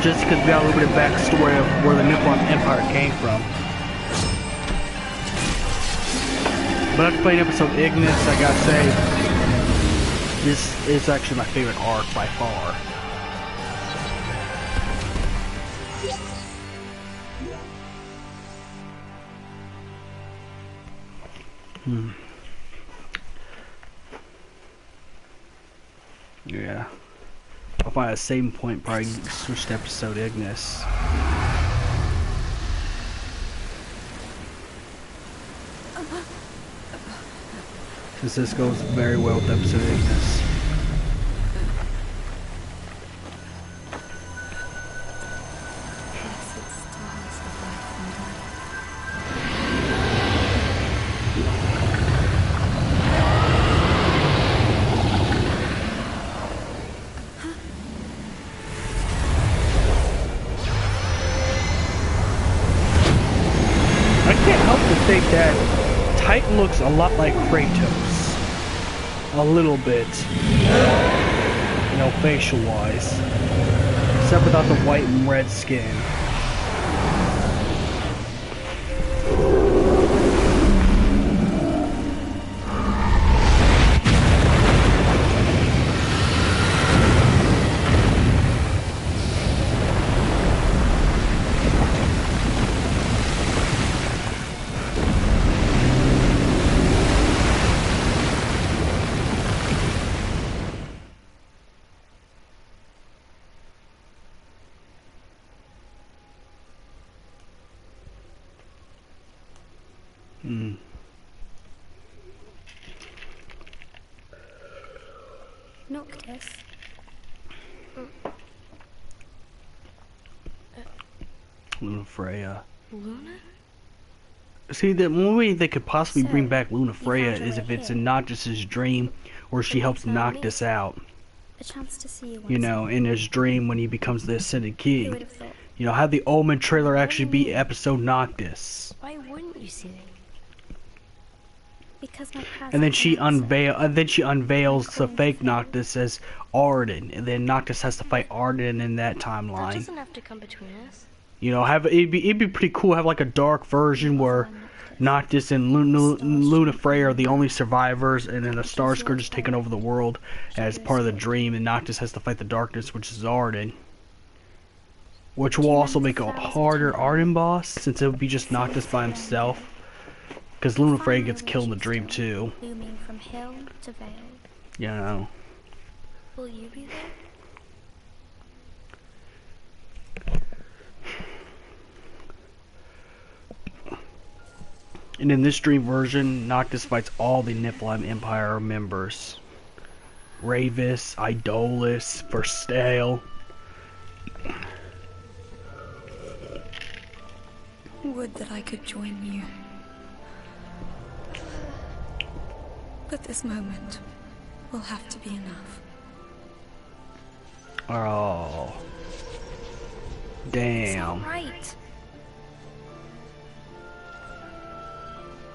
Just because we got a little bit of backstory of where the Nippon Empire came from. But after playing episode Ignis, I gotta say, this is actually my favorite arc by far. Yeah. I'll find a saving point, probably switch to episode Ignis. Since this goes very well with episode Ignis. Think that Titan looks a lot like Kratos. A little bit. You know, facial wise. Except without the white and red skin. Noctis. Luna Freya. Luna? See, the only way they could possibly bring back Luna Freya is if it's in Noctis's dream, where she helps Noctis out. A chance to see you, you know, in his dream when he becomes the Ascended King. You know, have the Omen trailer actually be episode Noctis. Why wouldn't you see it? Because my past. And then she unveils the fake Noctis as Arden, and then Noctis has to fight Arden in that timeline. That doesn't have to come between us. You know, it'd be pretty cool to have like a dark version where Noctis and Luna Freya are the only survivors, and then the Starscourge is taking over the world as part of the dream, and Noctis has to fight the darkness, which is Arden. Which will also make a harder Arden boss, since it would be just Noctis by himself. Because Luna Freya gets killed in the dream too. Looming from hill to vale. You know. Will you be there? And in this dream version, Noctis fights all the Niflheim Empire members. Ravis, Idolus, Verstale. Would that I could join you. But this moment will have to be enough. Oh. Damn. It's not right.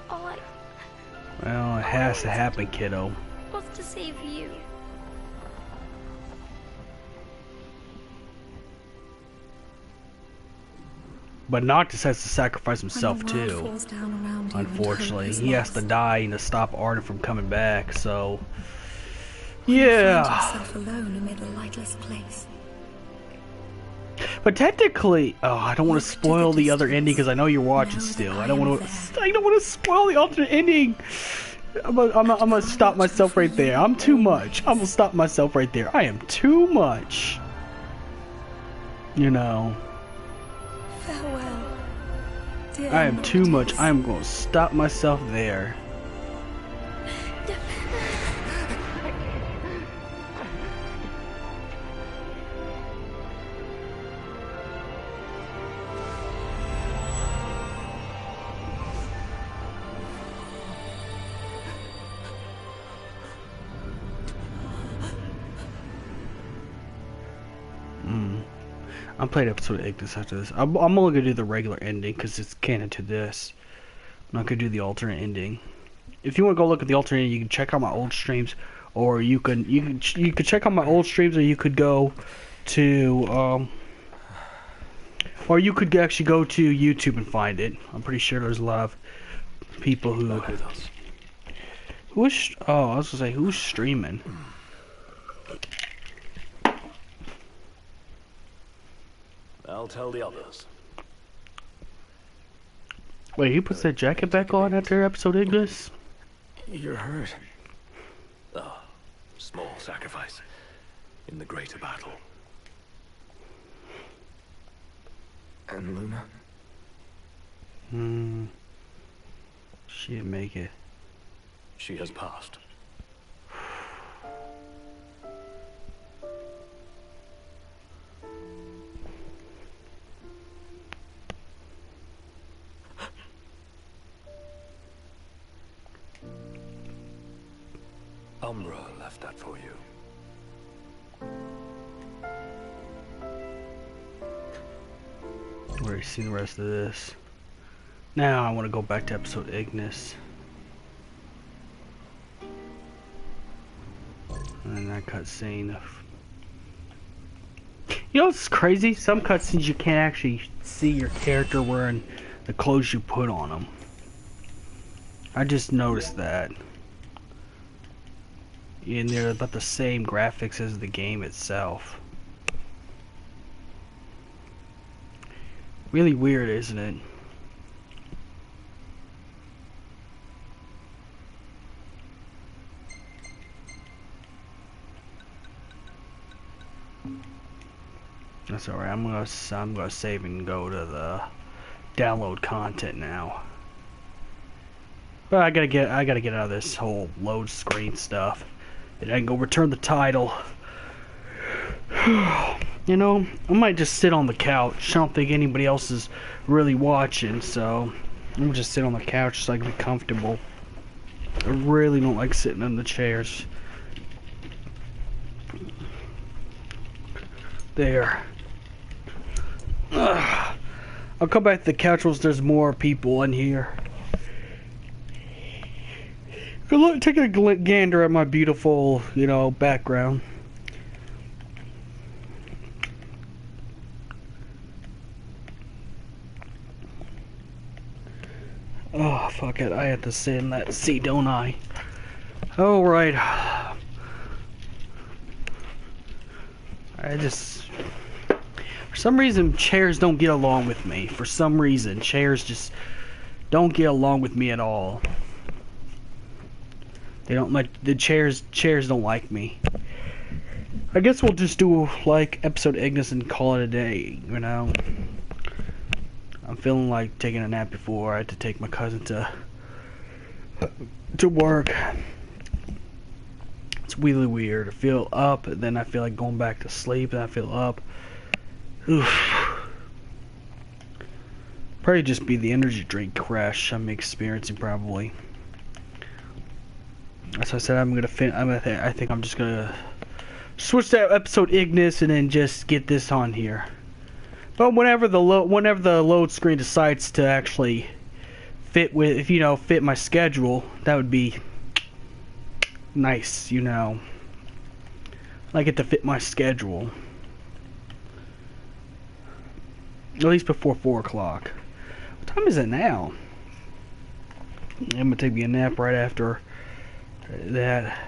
All I Well, it has to happen, kiddo. was to save you. But Noctis has to sacrifice himself too. Unfortunately, he has to die to stop Arden from coming back. So, yeah. Yourself alone amid a lightless place. But technically, oh, I don't want to spoil the other ending because I know you're watching still. I don't want to spoil the alternate ending. I'm gonna stop myself right there. I'm too much. I'm gonna stop myself right there. I am too much. You know. Farewell, dear I am too much. Noctis. I am going to stop myself there. I'm playing episode of Ignis after this. I'm only gonna do the regular ending because it's canon to this. I'm not gonna do the alternate ending. If you want to go look at the alternate ending, you can check out my old streams, or you could check out my old streams, or you could go to or you could actually go to YouTube and find it. I'm pretty sure there's a lot of people who I was gonna say, who's streaming? I'll tell the others. Wait, he puts that jacket back on after episode Ignis? You're hurt. Oh, small sacrifice in the greater battle. And Luna? She didn't make it. She has passed. Umbra left that for you. We've already seen the rest of this. Now I want to go back to episode Ignis. And that cutscene. You know what's crazy? Some cutscenes you can't actually see your character wearing the clothes you put on them. I just noticed that. And they're about the same graphics as the game itself. Really weird, isn't it? That's alright. I'm gonna save and go to the download content now. But I gotta get out of this whole load screen stuff. And I can go return the title. You know, I might just sit on the couch. I don't think anybody else is really watching, so I'm gonna just sit on the couch so I can be comfortable. I really don't like sitting in the chairs. There. I'll come back to the couch once there's more people in here. Look, take a gander at my beautiful, you know, background. Oh, fuck it. I have to sit in that seat, don't I? Alright. For some reason, chairs don't get along with me. For some reason, chairs just don't get along with me at all. They don't like the chairs don't like me. I guess we'll just do like episode Ignis and call it a day, you know. I'm feeling like taking a nap before I had to take my cousin to work. It's really weird. I feel up, and then I feel like going back to sleep, and I feel up. Oof. Probably just be the energy drink crash I'm experiencing probably. As I said, I think I'm just gonna switch to episode Ignis and then just get this on here. But whenever the load screen decides to actually fit my schedule, that would be nice, you know. I like it to fit my schedule. At least before 4 o'clock. What time is it now? I'm gonna take me a nap right after that.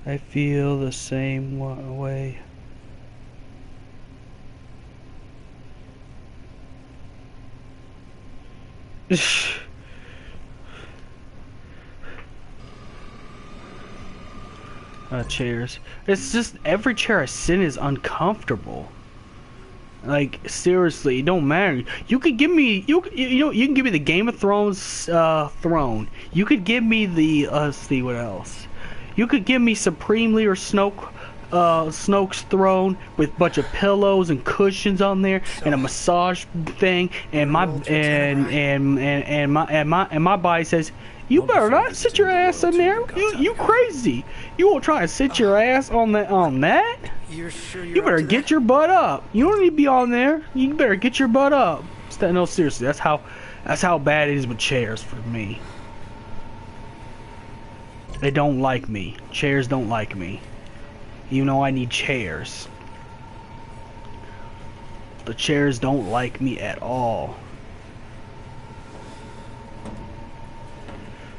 I feel the same way. Chairs. It's just every chair I sit in is uncomfortable. Like seriously, it don't matter. You could give me you can give me the Game of Thrones throne. You could give me the let's see what else. You could give me Supreme Leader Snoke's throne with a bunch of pillows and cushions on there and a massage thing and my body says, you better not sit your ass in there. You crazy. You won't try to sit your ass on that? You're sure you better get your butt up. You don't need to be on there. You better get your butt up. No, seriously, that's how bad it is with chairs for me. They don't like me. Chairs don't like me. You know I need chairs. The chairs don't like me at all.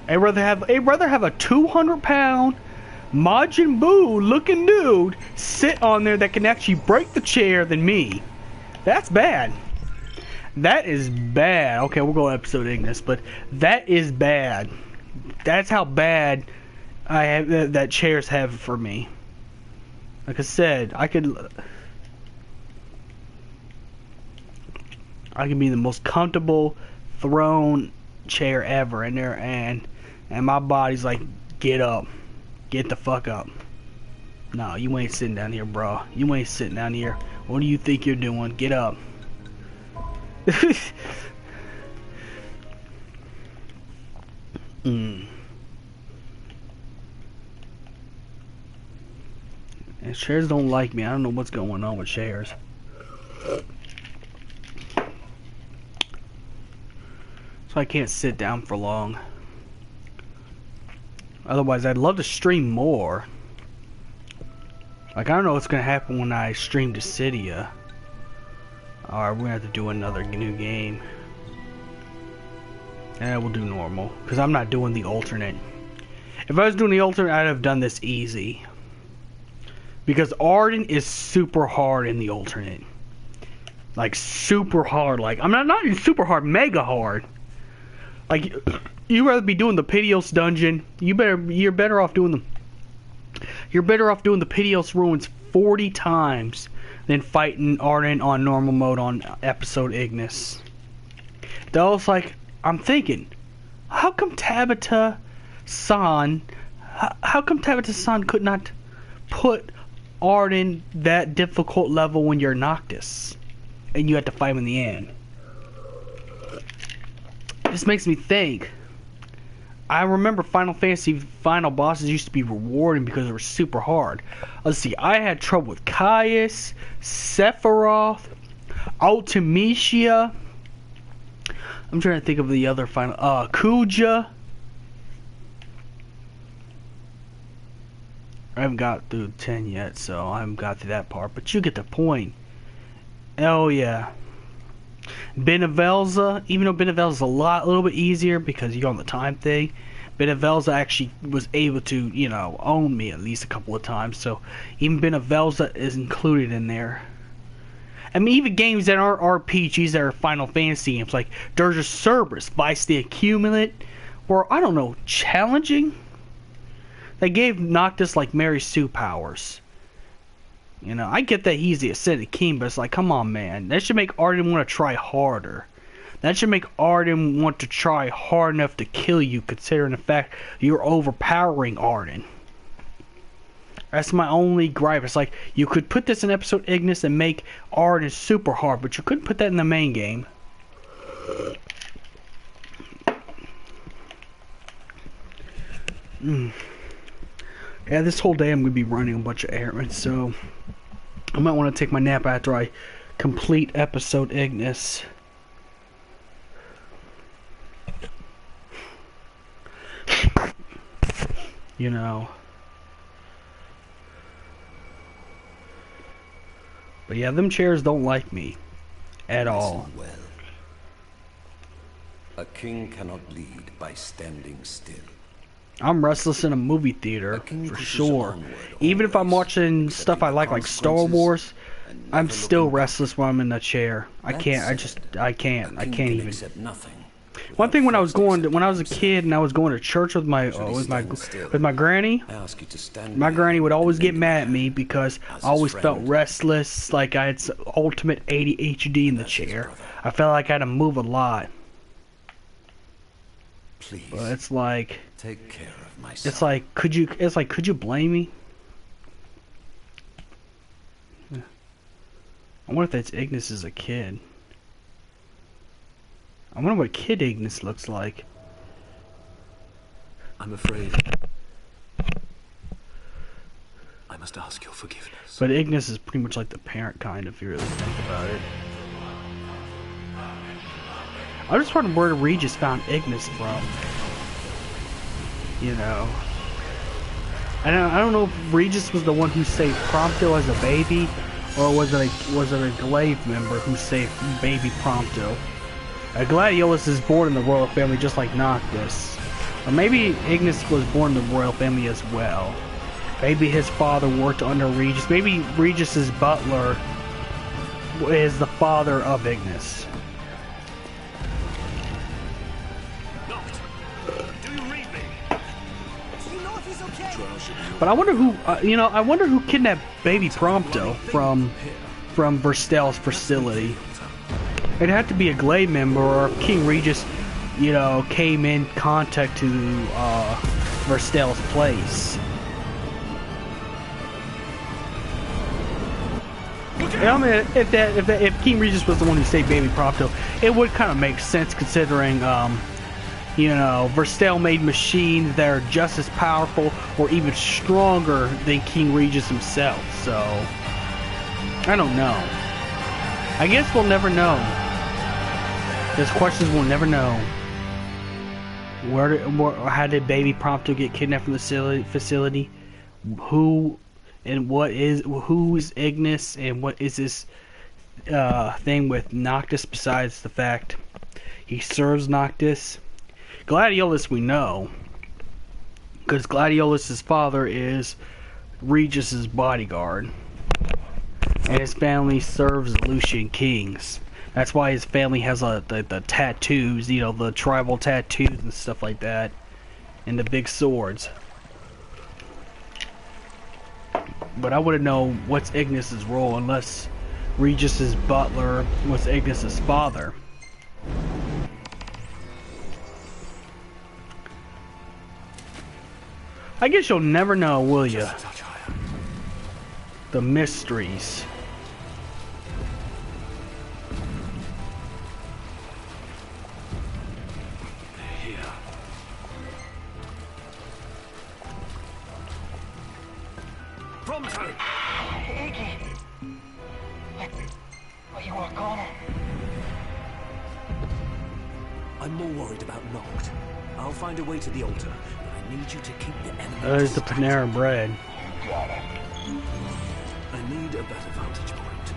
I'd rather have a 200-pound Majin Buu looking dude sit on there that can actually break the chair than me. That's bad. That is bad. Okay, we'll go episode Ignis, but that is bad. That's how bad I have that chairs have it for me. Like I said, I could be the most comfortable throne chair ever in there, and my body's like, get up, get the fuck up. No, you ain't sitting down here, bro. You ain't sitting down here. What do you think you're doing? Get up. And chairs don't like me. I don't know what's going on with chairs. So I can't sit down for long. Otherwise, I'd love to stream more. Like, I don't know what's gonna happen when I stream Dissida. Or we're gonna have to do another new game. And we'll do normal. Because I'm not doing the alternate. If I was doing the alternate, I'd have done this easy. Because Arden is super hard in the alternate. Like, super hard. Like, I'm not even super hard, mega hard. Like, you'd rather be doing the Piteous dungeon. You're better off doing the Piteous ruins 40 times than fighting Arden on normal mode on episode Ignis. That was like, I'm thinking, how come Tabitha-san could not put Arden that difficult level when you're Noctis and you had to fight him in the end? This makes me think. I remember Final Fantasy final bosses used to be rewarding because they were super hard. Let's see, I had trouble with Caius, Sephiroth, Ultimecia. I'm trying to think of the other final. Kuja. I haven't got through 10 yet, so I haven't got to that part. But you get the point. Oh yeah. Benevelza, even though Benevelza's a little bit easier because you go on the time thing, Benevelza actually was able to, you know, own me at least a couple of times. So even Benevelza is included in there. I mean, even games that aren't RPGs that are Final Fantasy games, like Dirge of Cerberus, Vice the Accumulate, or, I don't know, challenging? They gave Noctis, like, Mary Sue powers. You know, I get that he's the Ascended King, but it's like, come on, man. That should make Arden want to try harder. That should make Arden want to try hard enough to kill you, considering the fact you're overpowering Arden. That's my only gripe. It's like, you could put this in episode Ignis and make Arden super hard, but you couldn't put that in the main game. Yeah, this whole day I'm going to be running a bunch of errands, so I might want to take my nap after I complete episode Ignis. You know. But yeah, them chairs don't like me. At all. Well. A king cannot lead by standing still. I'm restless in a movie theater, for sure. Even if I'm watching stuff I like Star Wars, I'm still restless when I'm in the chair. I can't even. One thing when I was a kid and I was going to church with my granny, my granny would always get mad at me because I always felt restless, like I had ultimate ADHD in the chair. I felt like I had to move a lot. Please. But it's like, take care of myself. It's like, could you blame me? I wonder if that's Ignis as a kid. I wonder what kid Ignis looks like. I'm afraid I must ask your forgiveness. But Ignis is pretty much like the parent kind, if you really think about it. I just wondered where Regis found Ignis from. You know. I don't know if Regis was the one who saved Prompto as a baby, or was it a Glaive member who saved baby Prompto? Gladiolus is born in the royal family just like Noctis. Or maybe Ignis was born in the royal family as well. Maybe his father worked under Regis. Maybe Regis's butler is the father of Ignis. But I wonder who, I wonder who kidnapped Baby Prompto from Verstell's facility. It'd have to be a Glade member, or if King Regis, came in contact to Verstell's place. I mean, if King Regis was the one who saved Baby Prompto, it would kind of make sense considering, Verstell made machines that are just as powerful or even stronger than King Regis himself. So, I don't know. I guess we'll never know. There's questions we'll never know. How did Baby Prompto get kidnapped from the facility? Who is Ignis, and what is this thing with Noctis besides the fact he serves Noctis? Gladiolus we know, because Gladiolus' father is Regis's bodyguard, and his family serves Lucian kings. That's why his family has the tattoos, the tribal tattoos and stuff like that, and the big swords. But I wouldn't know what's Ignis' role unless Regis's butler was Ignis' father. I guess you'll never know, will you? The mysteries. Here. Prompto! Iggy! But you are gone. I'm more worried about Noct. I'll find a way to the altar, but I need you to keep the enemy. There's the Panera bread. I need a better vantage point.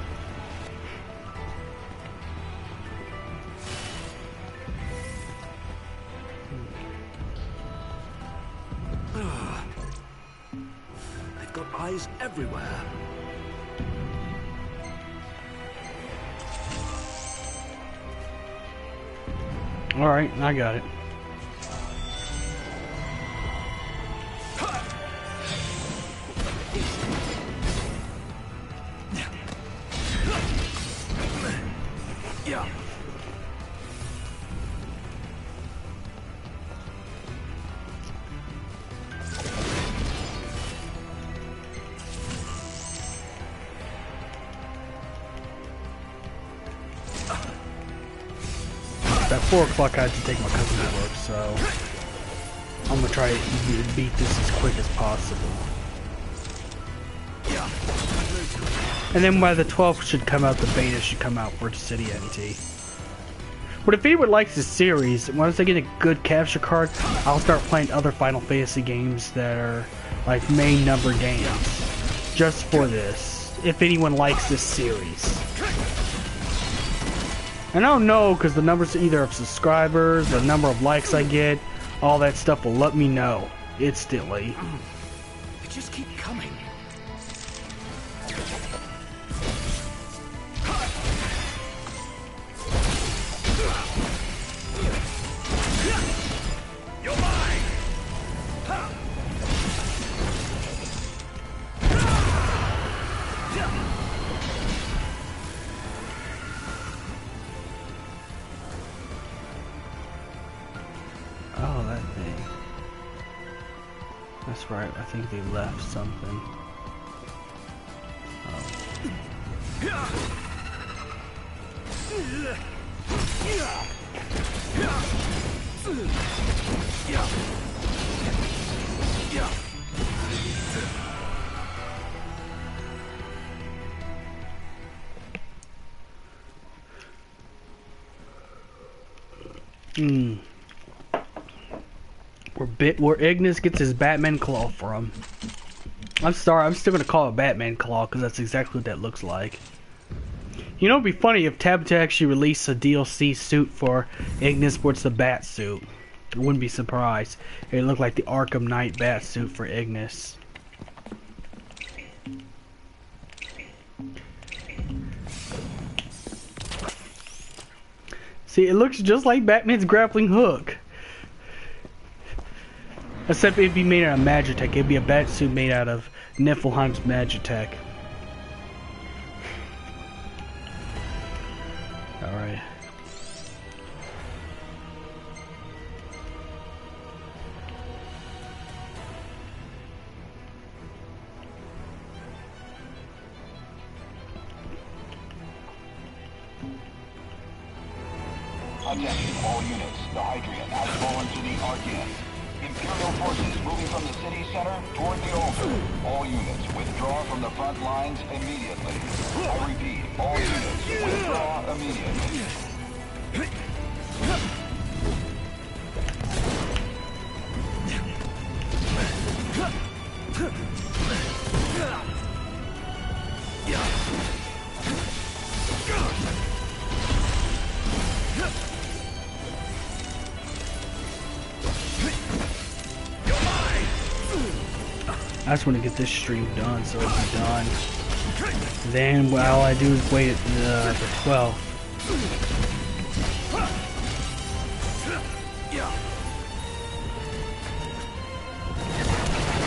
They've got eyes everywhere. Alright, I got it. Yeah. At 4 o'clock I have to take my cousin to work, so I'm gonna try to beat this as quick as possible. And then by the 12th should come out, the beta should come out for City NT. But if anyone likes this series, once I get a good capture card, I'll start playing other Final Fantasy games that are like main number games. Just for this. If anyone likes this series. And I don't know, because the numbers either of subscribers, the number of likes I get, all that stuff will let me know instantly. They just keep coming. You're mine! Oh, that thing. That's right, I think they left something. Where Ignis gets his Batman claw from. I'm sorry, I'm still gonna call it Batman claw because that's exactly what that looks like. It'd be funny if Tabata actually released a DLC suit for Ignis, where it's the bat suit. I wouldn't be surprised. It looked like the Arkham Knight bat suit for Ignis. See, it looks just like Batman's grappling hook. Except it'd be made out of Magitech. It'd be a bat suit made out of Niflheim's Magitech. Alright. Attention, all units. The Hydraean has fallen to the Archaean. Imperial forces moving from the city center toward the altar. All units withdraw from the front lines immediately. I repeat, all units withdraw immediately. I just want to get this stream done so it'll be done. Then all I do is wait at the 12th.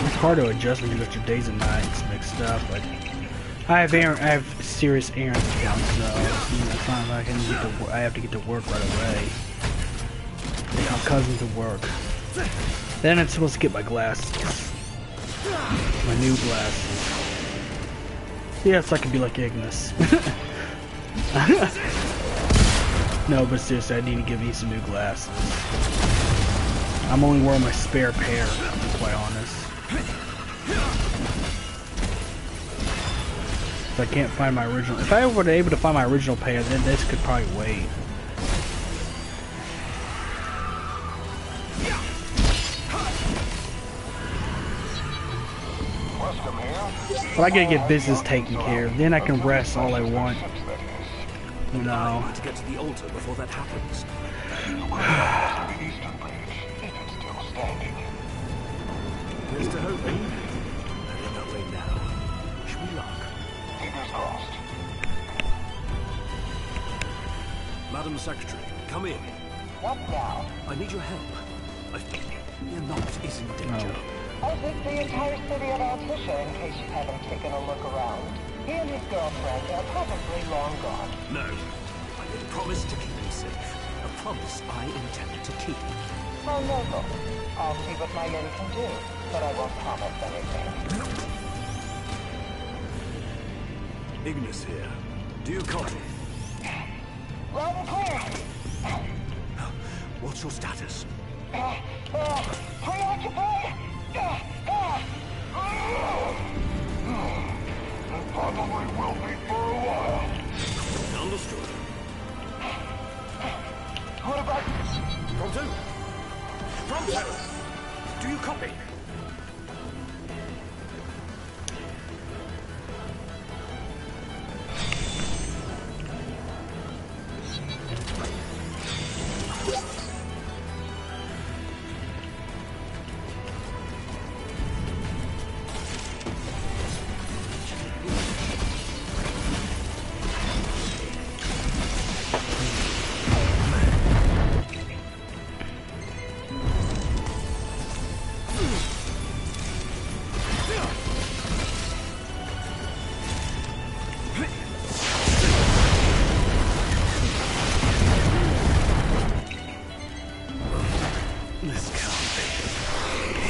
It's hard to adjust when you got your days and nights mixed up, but I have serious errands to run, so it's not like I have to get to work right away. Take my cousin to work. Then I'm supposed to get my glasses. My new glasses. Yes, I could be like Ignis. No, but seriously, I need to get me some new glasses. I'm only wearing my spare pair, to be quite honest. If I can't find my original, if I were able to find my original pair, then this could probably wait. But I gotta get business taken care of. Then I can rest all I want. You know. I need to get to the altar before that happens. Here's to hoping. Heading that way now. Wish me luck. Fingers crossed. Madam Secretary, come in. What now? I need your help. I think your Noct is in danger. I think the entire city of Altisha, in case you haven't taken a look around. He and his girlfriend are probably long gone. No. I made a promise to keep him safe. A promise I intend to keep. How noble. I'll see what my men can do, but I won't promise anything. Ignis here. Do you copy? Loud and clear. What's your status? Preoccupied? Probably will be for a while. Understood. What about... Pronto? Pronto! Do you copy?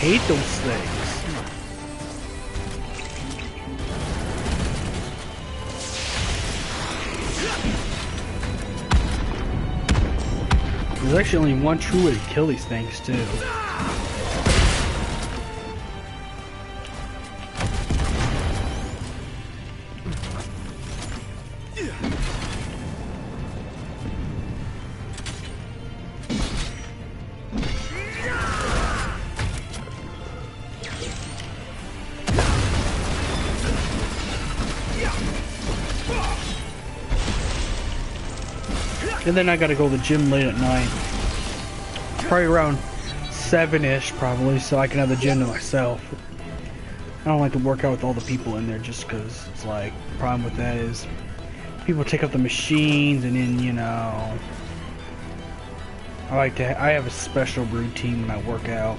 Hate those things. There's actually only one true way to kill these things too. And then I gotta go to the gym late at night. Probably around 7-ish probably, so I can have the gym to myself. I don't like to work out with all the people in there just cause it's like, the problem with that is people take up the machines and then, you know, I have a special routine when I work out.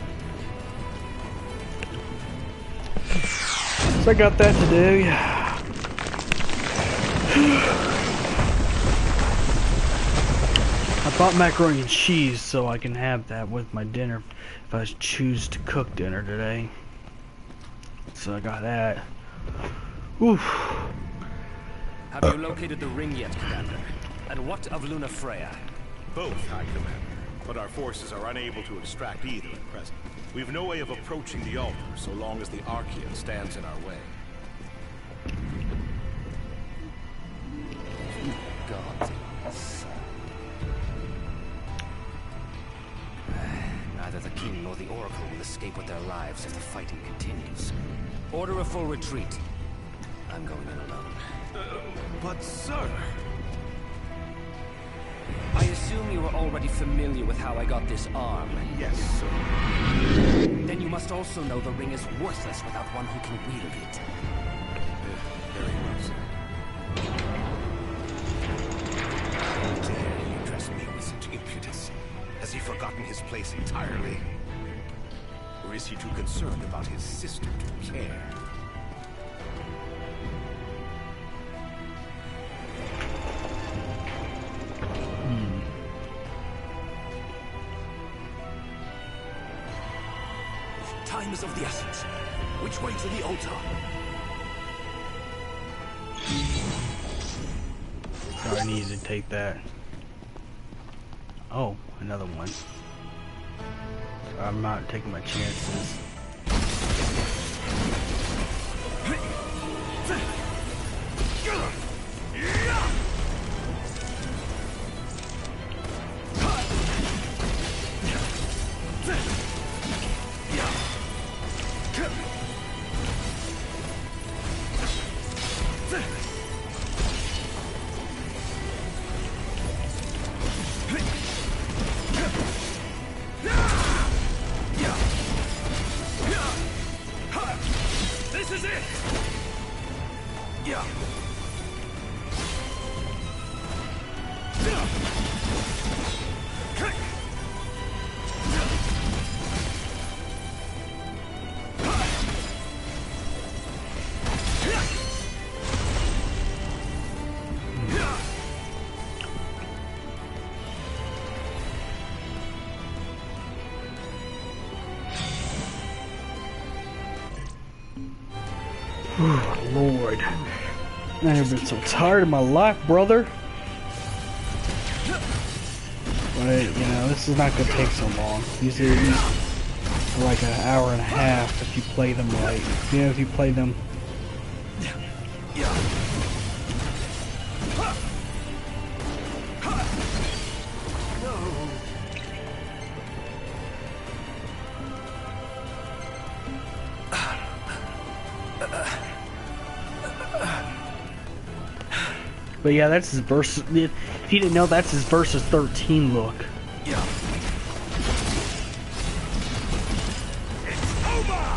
So I got that to do. I bought macaroni and cheese so I can have that with my dinner if I choose to cook dinner today. So I got that. Oof. Have you located the ring yet, Commander? And what of Luna Freya? Both, High Commander. But our forces are unable to extract either at present. We've no way of approaching the altar so long as the Archaean stands in our way. Gods. Neither the king nor the oracle will escape with their lives if the fighting continues. Order a full retreat. I'm going in alone. But sir... I assume you are already familiar with how I got this arm. Yes, sir. Then you must also know the ring is worthless without one who can wield it. Very well, sir. How dare you address me with such impudence? Has he forgotten his place entirely? Or is he too concerned about his sister to care? Time is of the essence. Which way to the altar? So I needed to take that. Oh, another one. So I'm not taking my chances. This is it! Yeah. Lord. I've never been so tired in my life, brother. But, you know, this is not going to take so long. These are like an hour and a half if you play them right. You know, if you play them... But yeah, that's his verse. If you didn't know, that's his versus 13 look. Yeah. It's over.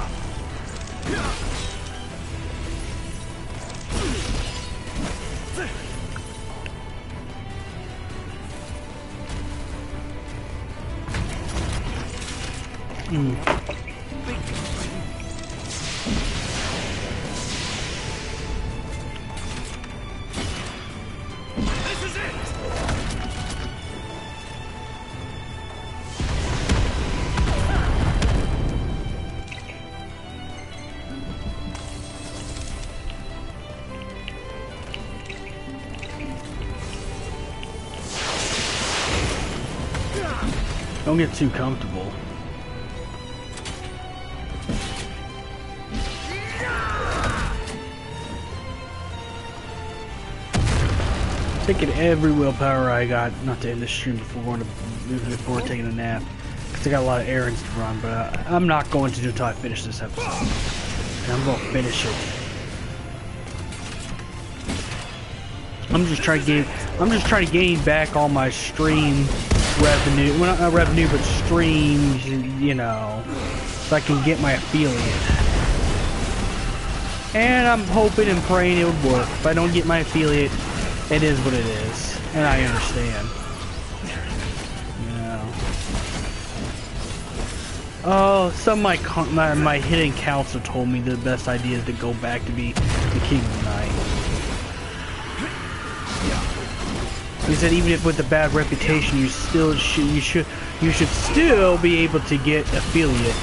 Don't get too comfortable. Taking every willpower I got, not to end this stream before taking a nap, because I got a lot of errands to run. But I'm not going to do it until I finish this episode, and I'm gonna finish it. I'm just trying to gain back all my stream revenue. Well, not revenue, but streams, you know, so I can get my affiliate. And I'm hoping and praying it would work. If I don't get my affiliate, it is what it is, and I understand. You know. Oh, some of my hidden counsel told me the best idea is to go back to be the king of the night. He said even if with a bad reputation, you should still be able to get affiliate.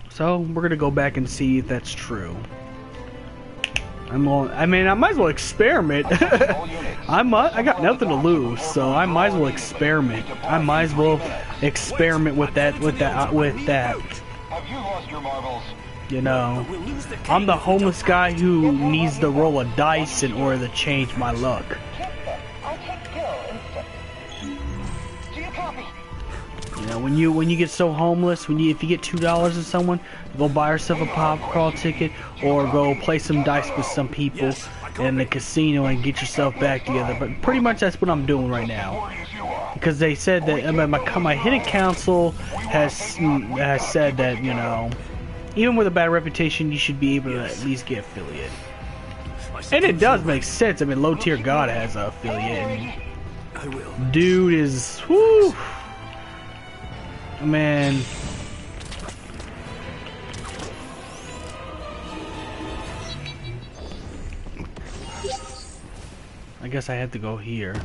So we're gonna go back and see if that's true. I mean, I might as well experiment. I got nothing to lose, so I might as well experiment. I might as well experiment with that. You know, I'm the homeless guy who needs to roll a dice in order to change my luck. You know, when you get so homeless, if you get $2 to someone, go buy yourself a popcorn ticket or go play some dice with some people in the casino and get yourself back together. But pretty much that's what I'm doing right now, because they said that my hidden counsel has said that, you know, even with a bad reputation, you should be able to at least get affiliate. And it does make sense. I mean, low tier god has an affiliate. And dude is whoo. Man, I guess I had to go here.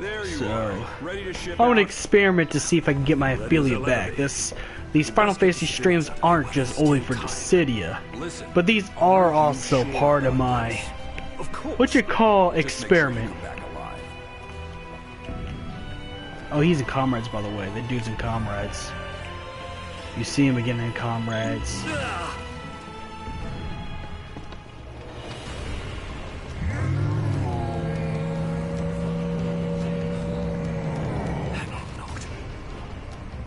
There you So, are. Ready to ship I want to out? experiment to see if I can get my affiliate back. These Final Fantasy streams aren't just only for Dissidia, but these are also part of my what you call experiment. Oh, he's in Comrades, by the way. That dude's in Comrades. You see him again in Comrades.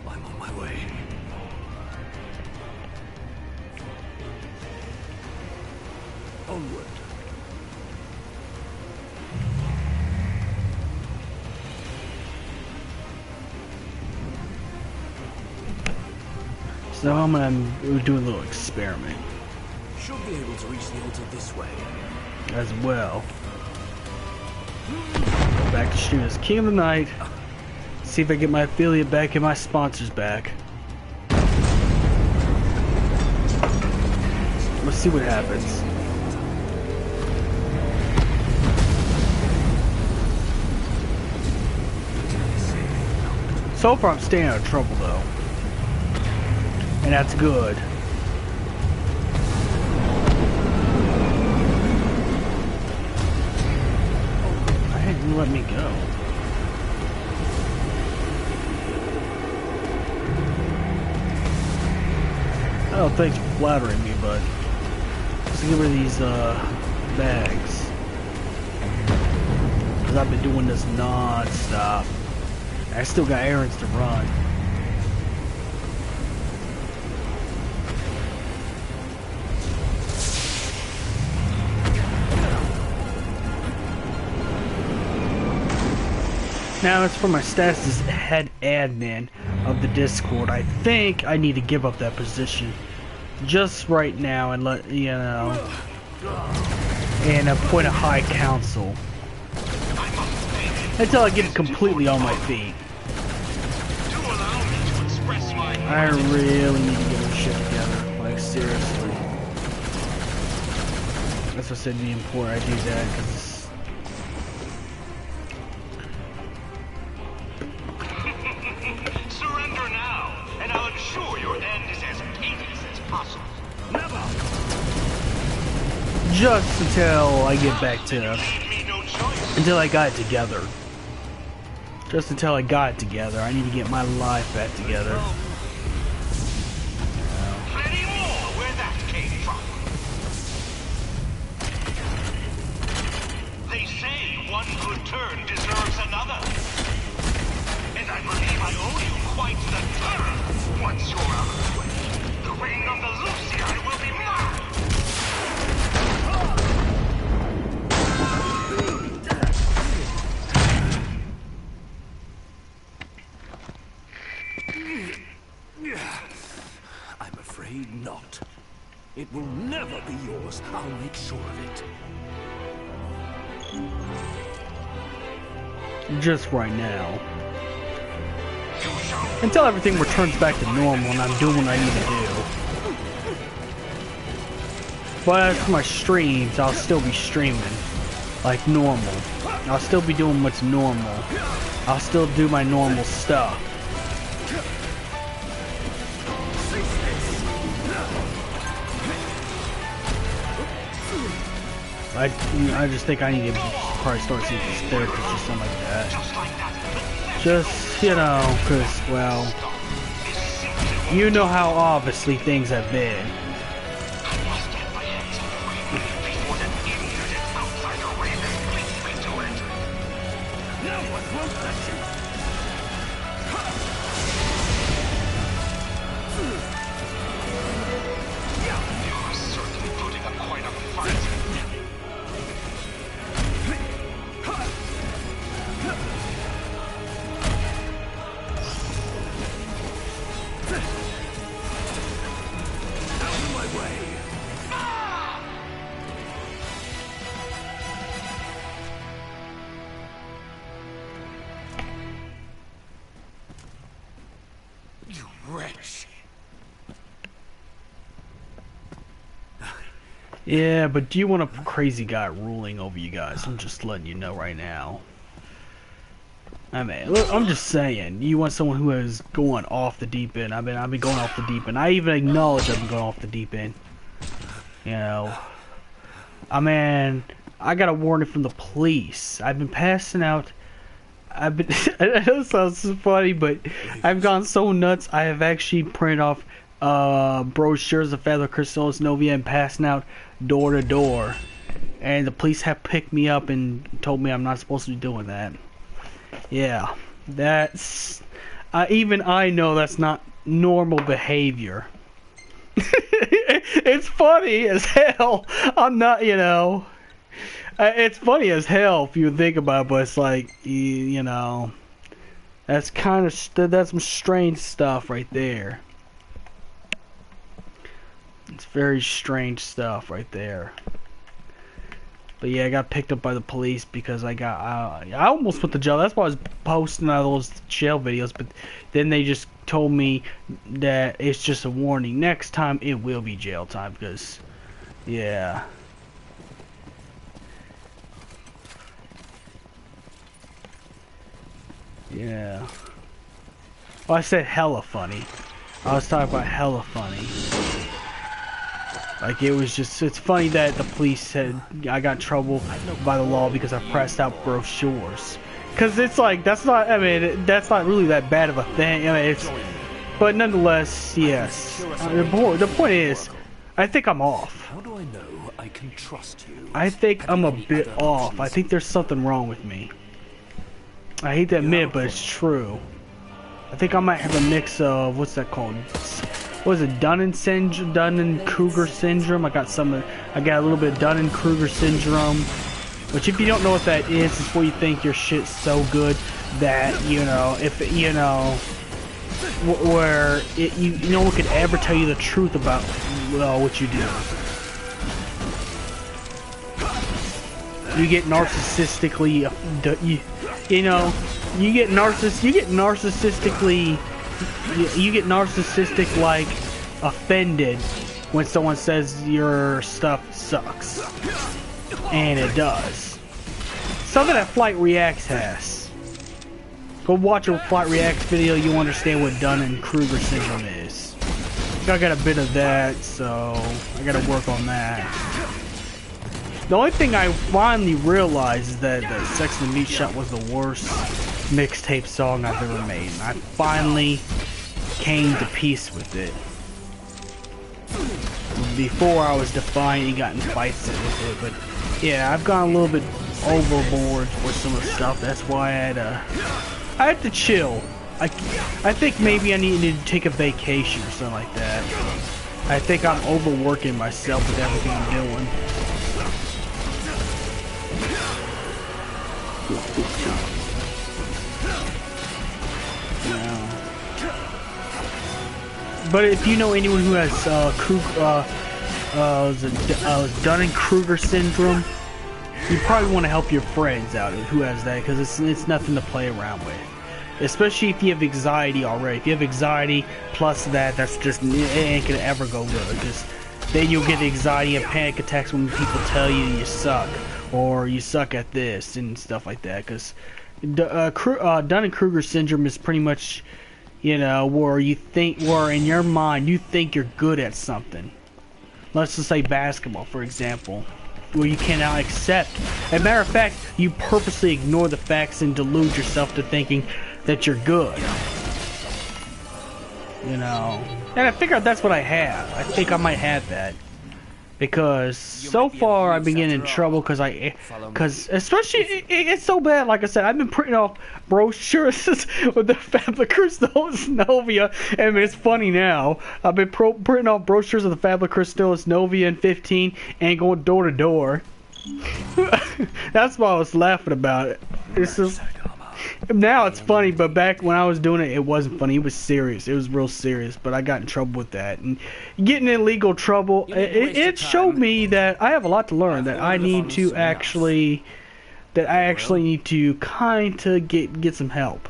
I'm on my way. Onward. So I'm gonna do a little experiment Should be able to reach the altar this way. as well. Go back to stream as King of the Night. See if I get my affiliate back and my sponsors back. Let's see what happens. So far I'm staying out of trouble though. And that's good. I didn't let me go. Oh, thanks for flattering me, bud. Let's get rid of these bags. Because I've been doing this non-stop. I still got errands to run. Now, as for my status as head admin of the Discord, I think I need to give up that position just right now and let, you know, and appoint a high council until I get completely on my feet. I really need to get this shit together, like seriously. That's what I said it'd be important I do that, because Surrender now, and I'll ensure your end is as painless as possible. Never! just until I get back to, until I got it together. Just until I got it together. I need to get my life back together. Plenty more where that came from. They say one good turn deserves another. And I believe I owe you quite the turn once you're out of the way. The ring of the Lucian will be mine! I'm It will never be yours. I'll make sure of it. Just right now. Until everything returns back to normal and I'm doing what I need to do. But as for my streams, I'll still be streaming like normal. I'll still be doing what's normal. I'll still do my normal stuff. I just think I need to probably start seeing this therapist or something like that. Just, you know, because, well, you know how obviously things have been. Yeah, but do you want a crazy guy ruling over you guys? I'm just letting you know right now. I mean, look, I'm just saying, you want someone who is going off the deep end. I've been going off the deep end. I even acknowledge I've been going off the deep end. You know, I mean, I got a warning from the police. I've been passing out. I know it sounds funny, but I've gone so nuts. I have actually printed off brochures of Father Christos Novia and passing out door to door, and the police have picked me up and told me I'm not supposed to be doing that. Yeah, that's even I know that's not normal behavior. It's funny as hell. I'm not, you know, it's funny as hell if you think about it, but it's like, you know, that's kind of that's some strange stuff right there. It's very strange stuff right there. But yeah, I got picked up by the police because I almost went to jail. That's why I was posting all those jail videos. But then they just told me that it's just a warning. Next time it will be jail time because, yeah. Yeah. Well, I said hella funny. I was talking about hella funny. Like, it was just, it's funny that the police said I got in trouble by the law because I pressed out brochures. Because it's like, that's not, I mean, that's not really that bad of a thing. I mean, it's, but nonetheless, yes. The point is, I think I'm off. How do I know I can trust you? I think I'm a bit off. I think there's something wrong with me. I hate to admit it, but it's true. I think I might have a mix of, what's that called? What is it, Dunning-Kruger syndrome? I got a little bit of Dunning-Kruger syndrome. Which, if you don't know what that is, it's where you think your shit's so good that, you know, if it, you know, where it, no one could ever tell you the truth about, well, what you do. You get narcissistically, you know, you get narcissistic like offended when someone says your stuff sucks, and it does. Something that Flight Reacts has. Go watch a Flight Reacts video, you understand what Dunning-Kruger syndrome is. I got a bit of that, so I gotta work on that. The only thing I finally realized is that the Sex and the Meat Shop was the worst mixtape song I've ever made. I finally came to peace with it. Before I was defiant and got in fights with it, but yeah, I've gone a little bit overboard with some of the stuff. That's why I had to chill. I think maybe I needed to take a vacation or something like that. I think I'm overworking myself with everything I'm doing. But if you know anyone who has Dunning-Kruger syndrome, you probably want to help your friends out who has that, because it's nothing to play around with. Especially if you have anxiety already. If you have anxiety plus that's just, it ain't gonna ever go good. Because then you'll get anxiety and panic attacks when people tell you you suck, or you suck at this and stuff like that. Because Dunning-Kruger syndrome is pretty much, you know, where in your mind you think you're good at something. Let's just say basketball, for example, where you cannot accept. As a matter of fact, you purposely ignore the facts and delude yourself to thinking that you're good. You know, and I figured that's what I have. I think I might have that. Because so far I've been getting in trouble because especially it's so bad. Like I said, I've been printing off brochures with the Fabula Crystallis Novia, and it's funny now. I've been printing off brochures of the Fabula Crystallis Novia in 15 and going door to door. That's why I was laughing about it. It's just, now it's funny, but back when I was doing it, it wasn't funny. It was serious. It was real serious. But I got in trouble with that, and getting in legal trouble, it showed me that I have a lot to learn. That I need to actually, need to kind of get some help.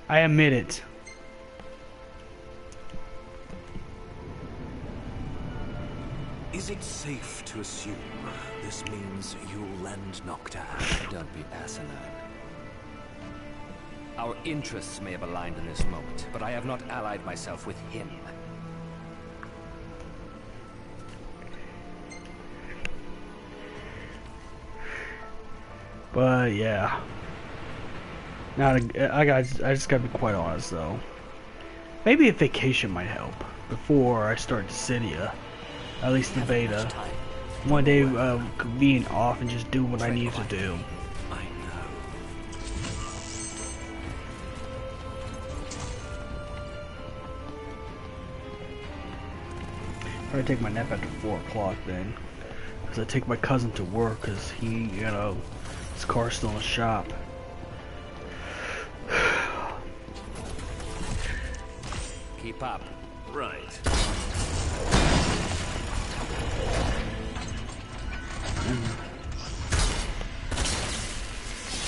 I admit it. Is it safe to assume this means you'll lend Nocturne? Don't be asinine. Our interests may have aligned in this moment, but I have not allied myself with him. But yeah, now I just gotta be quite honest though. Maybe a vacation might help before I start Dissidia, at least the beta. One day being off and just do what I need to do. I take my nap after 4 o'clock then, because I take my cousin to work because he, you know, his car's still in the shop. Keep up. Right.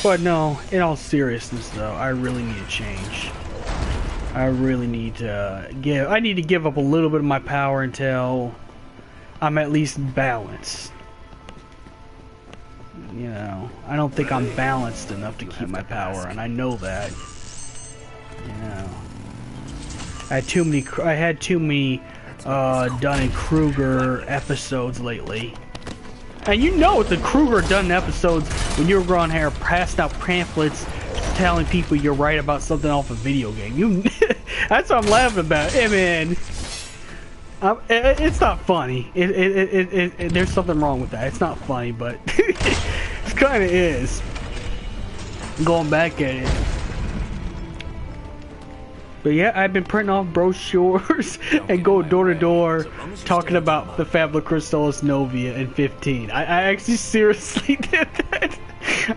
But no, in all seriousness though, I really need a change. I really need to give up a little bit of my power until I'm at least balanced. You know, I don't think I'm balanced enough to keep my power, and I know that. You know, I had too many Dunning-Kruger episodes lately. And you know it's the Kruger Dunn episodes when you're growing hair, passed out pamphlets telling people you're right about something off a video game. That's what I'm laughing about. Hey man, it's not funny. There's something wrong with that. It's not funny, but it kind of is. Going back at it. But yeah, I've been printing off brochures and go door to door talking about the Fabula Crystallis Novia in 15. I actually seriously did that.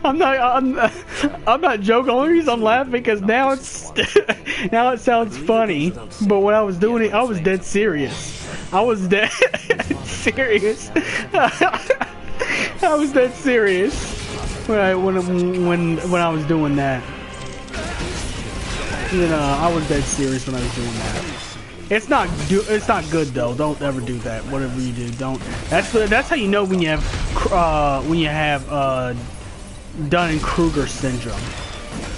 I'm not joking. The only reason I'm laughing because now now it sounds funny. But when I was doing it, I was dead serious. I was dead serious. I was dead serious when I was doing that. You know, I was dead serious when I was doing that. It's not good though. Don't ever do that. Whatever you do, don't. That's how you know when you have Dunning-Kruger syndrome.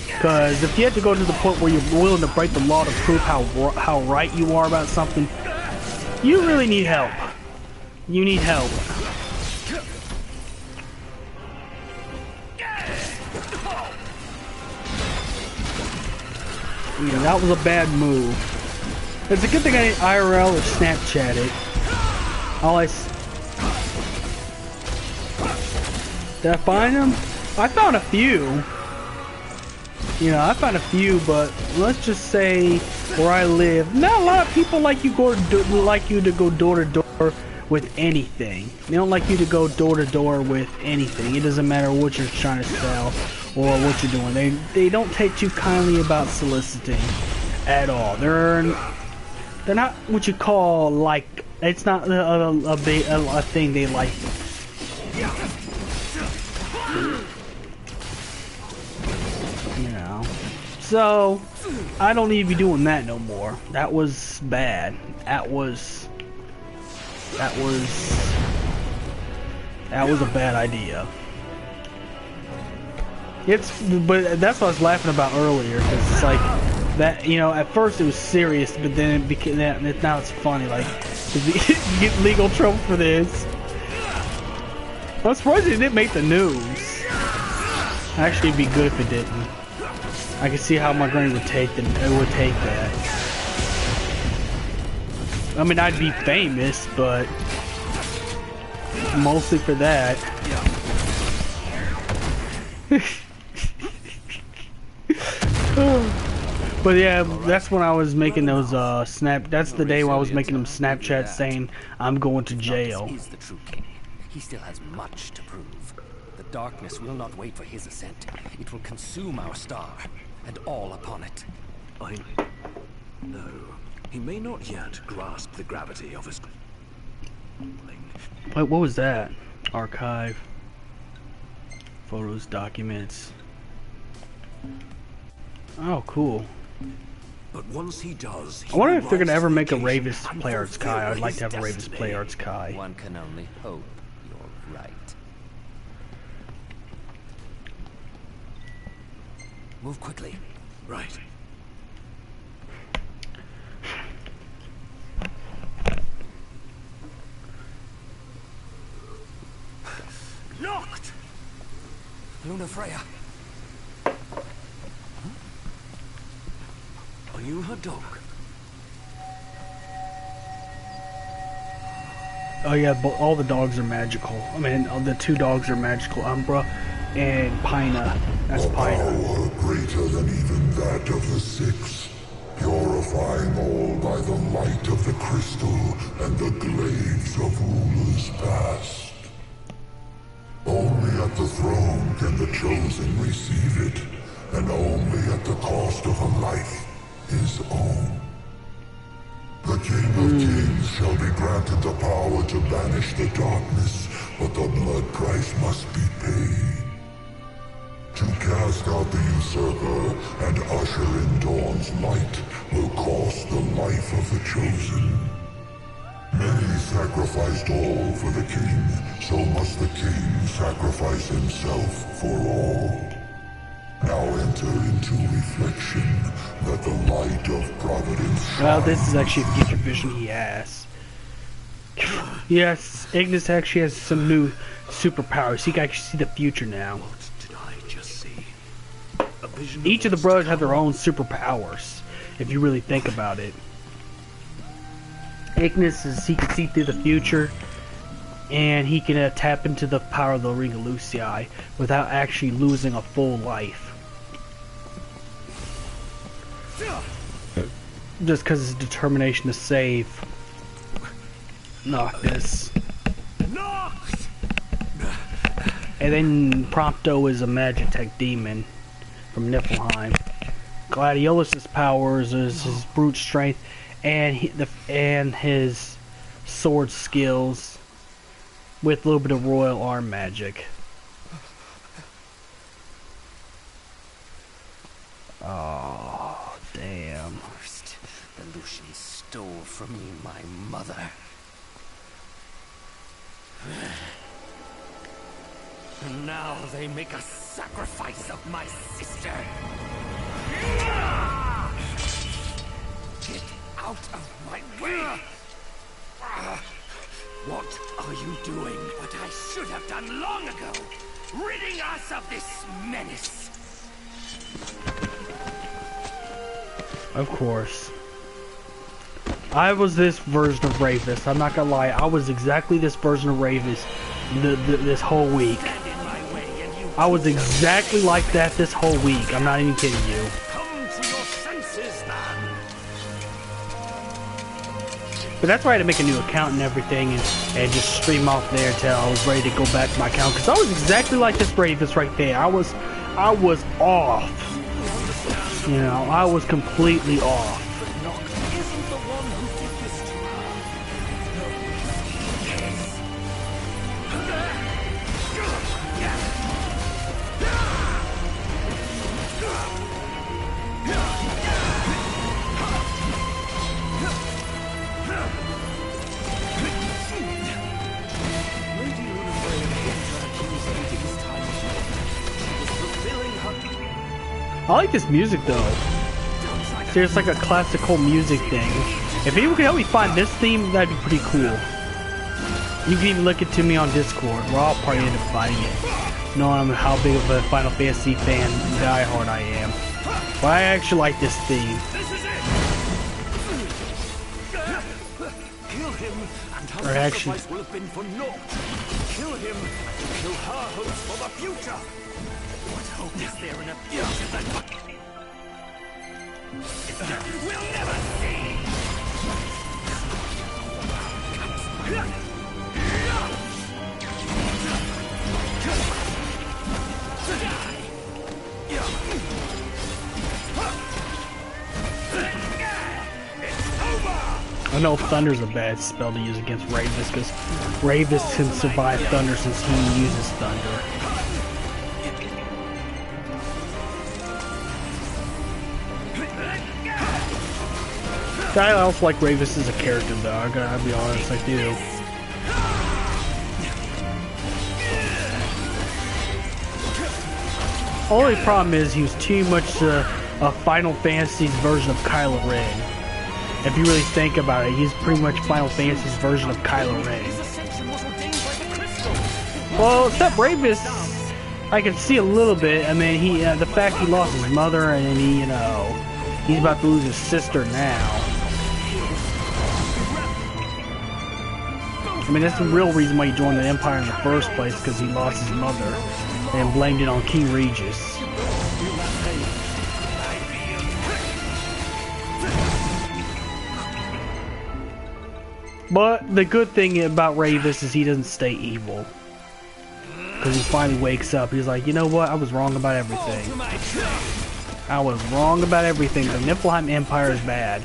Because if you have to go to the point where you're willing to break the law to prove how right you are about something, you really need help. You need help. Yeah, that was a bad move. It's a good thing I didn't IRL or Snapchat it. Did I find them? I found a few. You know, I found a few, but let's just say where I live, not a lot of people like you to go door to door with anything. They don't like you to go door to door with anything. It doesn't matter what you're trying to sell or what you're doing. They don't take too kindly about soliciting at all. They're They're not what you call like. It's not a thing they like. You know. So I don't need to be doing that no more. That was bad. That was a bad idea. But that's what I was laughing about earlier, because it's like that. You know, at first it was serious, but then it became now it's funny. Like you get legal trouble for this. I'm surprised it didn't make the news. Actually, it'd be good if it didn't. I can see how my granny would take that. I mean, I'd be famous, but mostly for that. But yeah, that's when I was making those that's the day when I was making them Snapchats saying I'm going to jail. Is the true king. He still has much to prove. The darkness will not wait for his ascent. It will consume our star, and all upon it. No, he may not yet grasp the gravity of his... Wait, what was that? Archive. Photos, documents. Oh, cool. But once he does, I wonder if they're gonna ever make a Ravis play Arts Kai. I'd like to have a Ravis play Arts Kai. One can only hope you're right. Move quickly. Right. Locked! Luna Freya. Are you her dog? Oh yeah, but all the dogs are magical. I mean, the two dogs are magical. Umbra and Pina. That's Pina. Power greater than even that of the Six, purifying all by the light of the crystal and the glaives of rulers past. Only at the throne can the chosen receive it, and only at the cost of a life his own. The King of Kings shall be granted the power to banish the darkness, but the blood price must be paid. To cast out the usurper and usher in dawn's light will cost the life of the chosen. Many sacrificed all for the king, so must the king sacrifice himself for all. Now enter into reflection, that the light of providence shine. Well, this is actually a future vision he has. Yes, Ignis actually has some new superpowers. He can actually see the future now. What did I just see? A vision. Each of the brothers have their own superpowers, if you really think about it. Ignis he can see through the future, and he can tap into the power of the Ring of Lucii without actually losing a full life. Just because his determination to save. Noctis. And then Prompto is a Magitech demon from Niflheim. Gladiolus' powers is his brute strength and his sword skills with a little bit of royal arm magic. Oh, damn. First, the Lucians stole from me my mother. And now they make a sacrifice of my sister. Get out of my way! What are you doing? What I should have done long ago! Ridding us of this menace! Of course. I was this version of Ravis. I'm not gonna lie. I was exactly this version of Ravis this whole week. I was exactly like that this whole week. I'm not even kidding you. Come to your senses, man. But that's why I had to make a new account and everything, and just stream off there until I was ready to go back to my account. Because I was exactly like this Ravis right there. I was off. You know, I was completely off. Noct isn't the one who like this music though. There's like a classical music thing. If anyone could help me find this theme, that'd be pretty cool. You can even look it to me on Discord, where I'll probably end up finding it. Knowing how big of a Final Fantasy fan diehard I am. But I actually like this theme. Kill him, and her Or actually, sacrifice will have been for naught. Kill him, and kill her hopes for the future. What hope is there in a future that we'll never see? I know Thunder's a bad spell to use against Ravis, because Ravis can survive Thunder since he uses Thunder. I also like Ravis as a character though, I gotta be honest, I do. Only problem is he was too much a Final Fantasy's version of Kylo Ren. If you really think about it, he's pretty much Final Fantasy's version of Kylo Ren. Well, except Ravis, I can see a little bit. I mean, he the fact he lost his mother and he, he's about to lose his sister now. I mean, that's the real reason why he joined the Empire in the first place, because he lost his mother and blamed it on King Regis. But the good thing about Ravis is he doesn't stay evil. Because he finally wakes up. He's like, you know what? I was wrong about everything. I was wrong about everything. The Niflheim Empire is bad.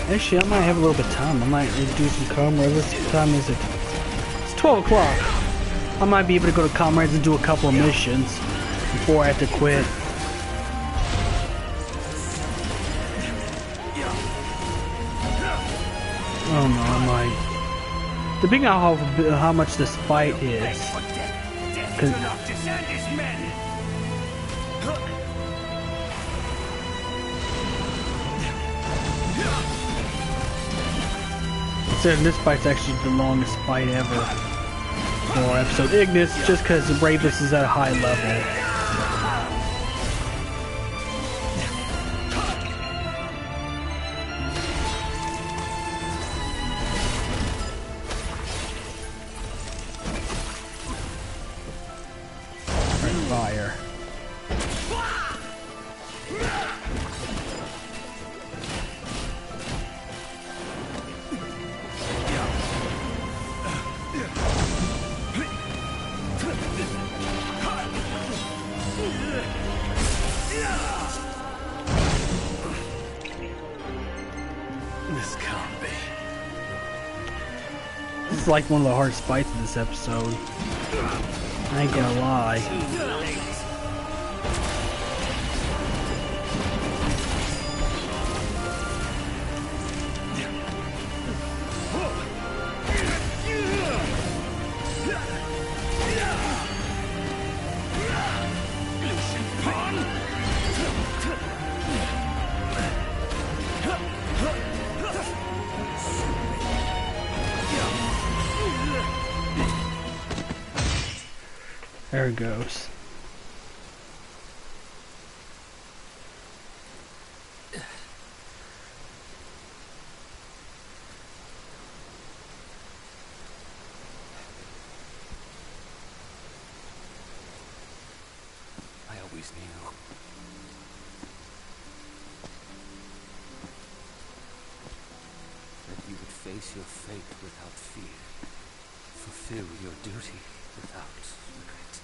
Actually, I might have a little bit of time. I might do some comrades. What time is it? It's 12 o'clock. I might be able to go to comrades and do a couple of missions before I have to quit. Oh no, I might. Depending on how much this fight is. Cause this fight's actually the longest fight ever for episode Ignis, just because Ravis is at a high level. Fire. This is like one of the hardest fights in this episode. I ain't gonna lie. There it goes. I always knew. That you would face your fate without fear. Fulfill your duty without regret.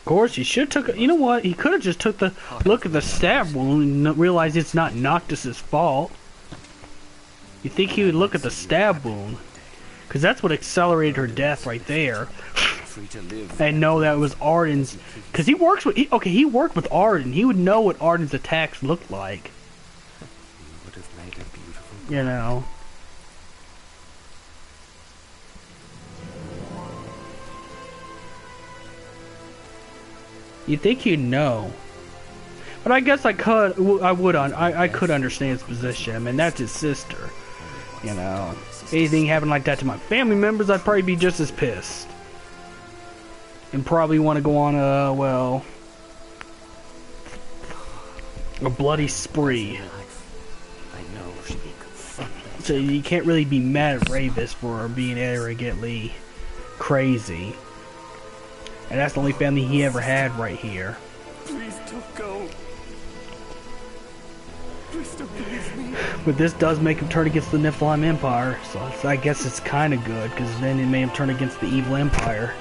course, he should took. You know what? He could have just took the look at the stab wound and realized it's not Noctis's fault. You think he would look at the stab wound? Because that's what accelerated her death right there. And know that it was Arden's. Because he works with. He worked with Arden. He would know what Arden's attacks looked like. You know. You'd think he'd know. But I guess I could understand his position. I mean, that's his sister. You know. Anything happened like that to my family members, I'd probably be just as pissed. And probably want to go on a bloody spree. So you can't really be mad at Ravis for being arrogantly crazy. And that's the only family he ever had right here. Please don't go. Please don't leave me. But this does make him turn against the Niflheim Empire, so I guess it's kind of good, because then it made him turn against the evil Empire.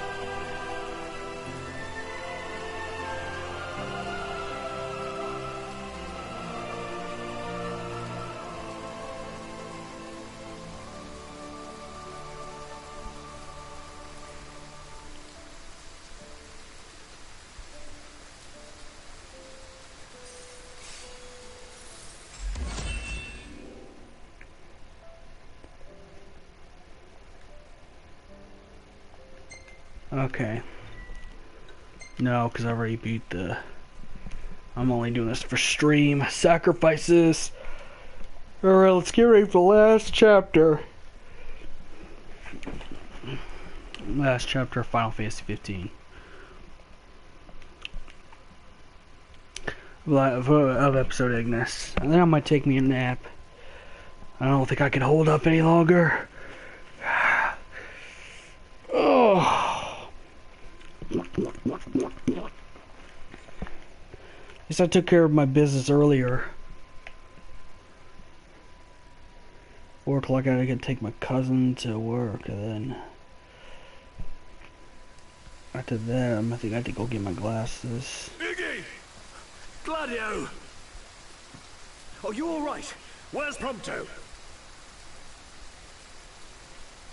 Okay. No, because I already beat the... I'm only doing this for stream. Sacrifices! Alright, let's get ready for the last chapter. Last chapter of Final Fantasy XV. Of episode Ignis. And then I might take me a nap. I don't think I can hold up any longer. Oh. At least I took care of my business earlier. 4 o'clock, I gotta take my cousin to work, and then after them, I think I have to go get my glasses. Iggy! Gladio! Are you alright? Where's Prompto?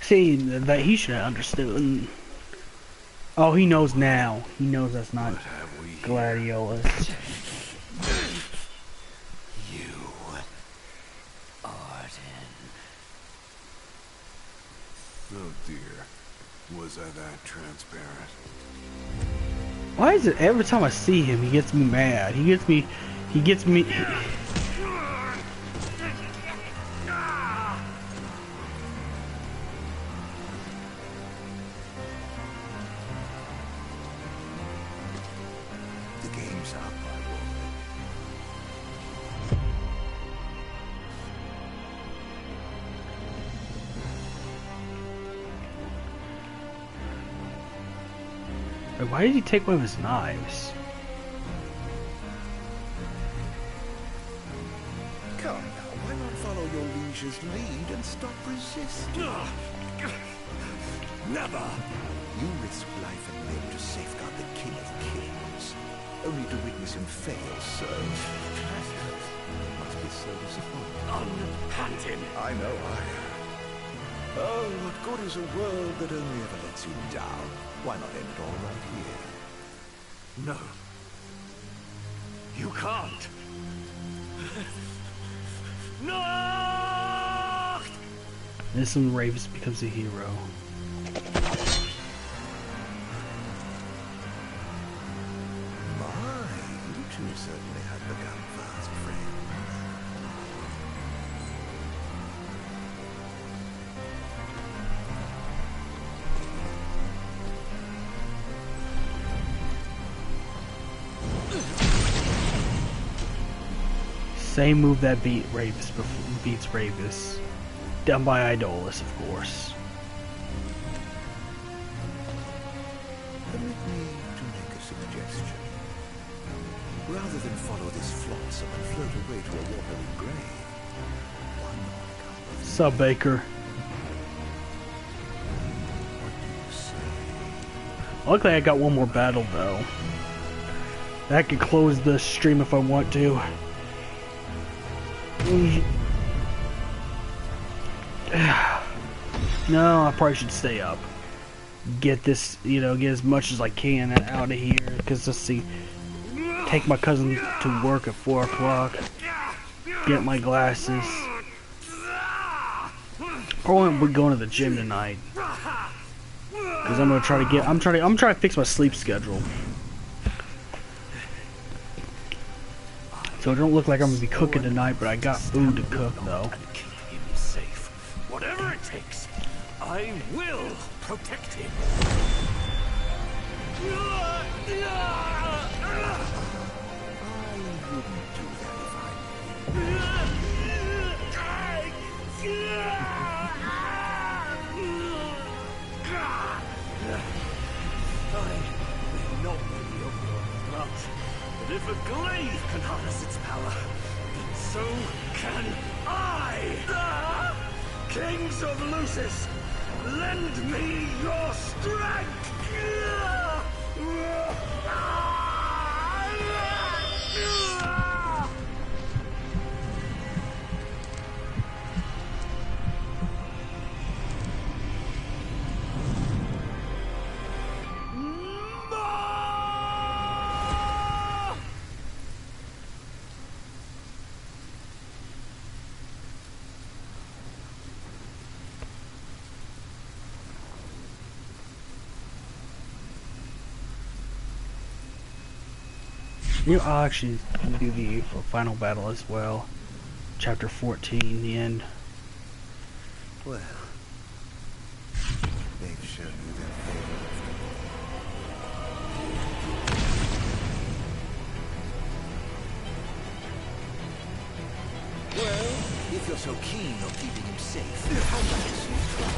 See, that he should have understood. Oh, he knows now. He knows that's not Gladiolus. You, Arden. Oh dear. Was I that transparent? Why is it every time I see him, he gets me mad? He gets me... Why did he take one of his knives? Come now, why not follow your liege's lead and stop resisting? Never! You risk life and limb to safeguard the King of Kings, only to witness him fail so. Must be so disappointing. Unpanting! I know I am. Oh, what good is a world that only ever lets you down? Why not end it all right here? No. You can't. No! This one, Ravis becomes a hero. My, you two certainly have become fast friends. Same move that beats Ravis. Done by Idolus, of course. Permit me to make a suggestion. Rather than follow this flotsam and float away to a watery grave, why not come? Sup, Baker? Luckily, I got one more battle though. I could close the stream if I want to. No, I probably should stay up. Get this, you know, get as much as I can out of here. Because let's see, take my cousin to work at 4 o'clock. Get my glasses. Probably won't be going to the gym tonight. Because I'm gonna try to get, I'm trying to fix my sleep schedule. So it don't look like I'm gonna be cooking tonight, but I got food to cook though. Whatever it takes, I will protect him. But if a glaive can harness its power, then so can I! Kings of Lucis, lend me your strength! You know, I'll actually do the final battle as well. Chapter 14, the end. Well, they've shown you their favor after all. Well, if you're so keen on keeping him safe, I'd like to see you try.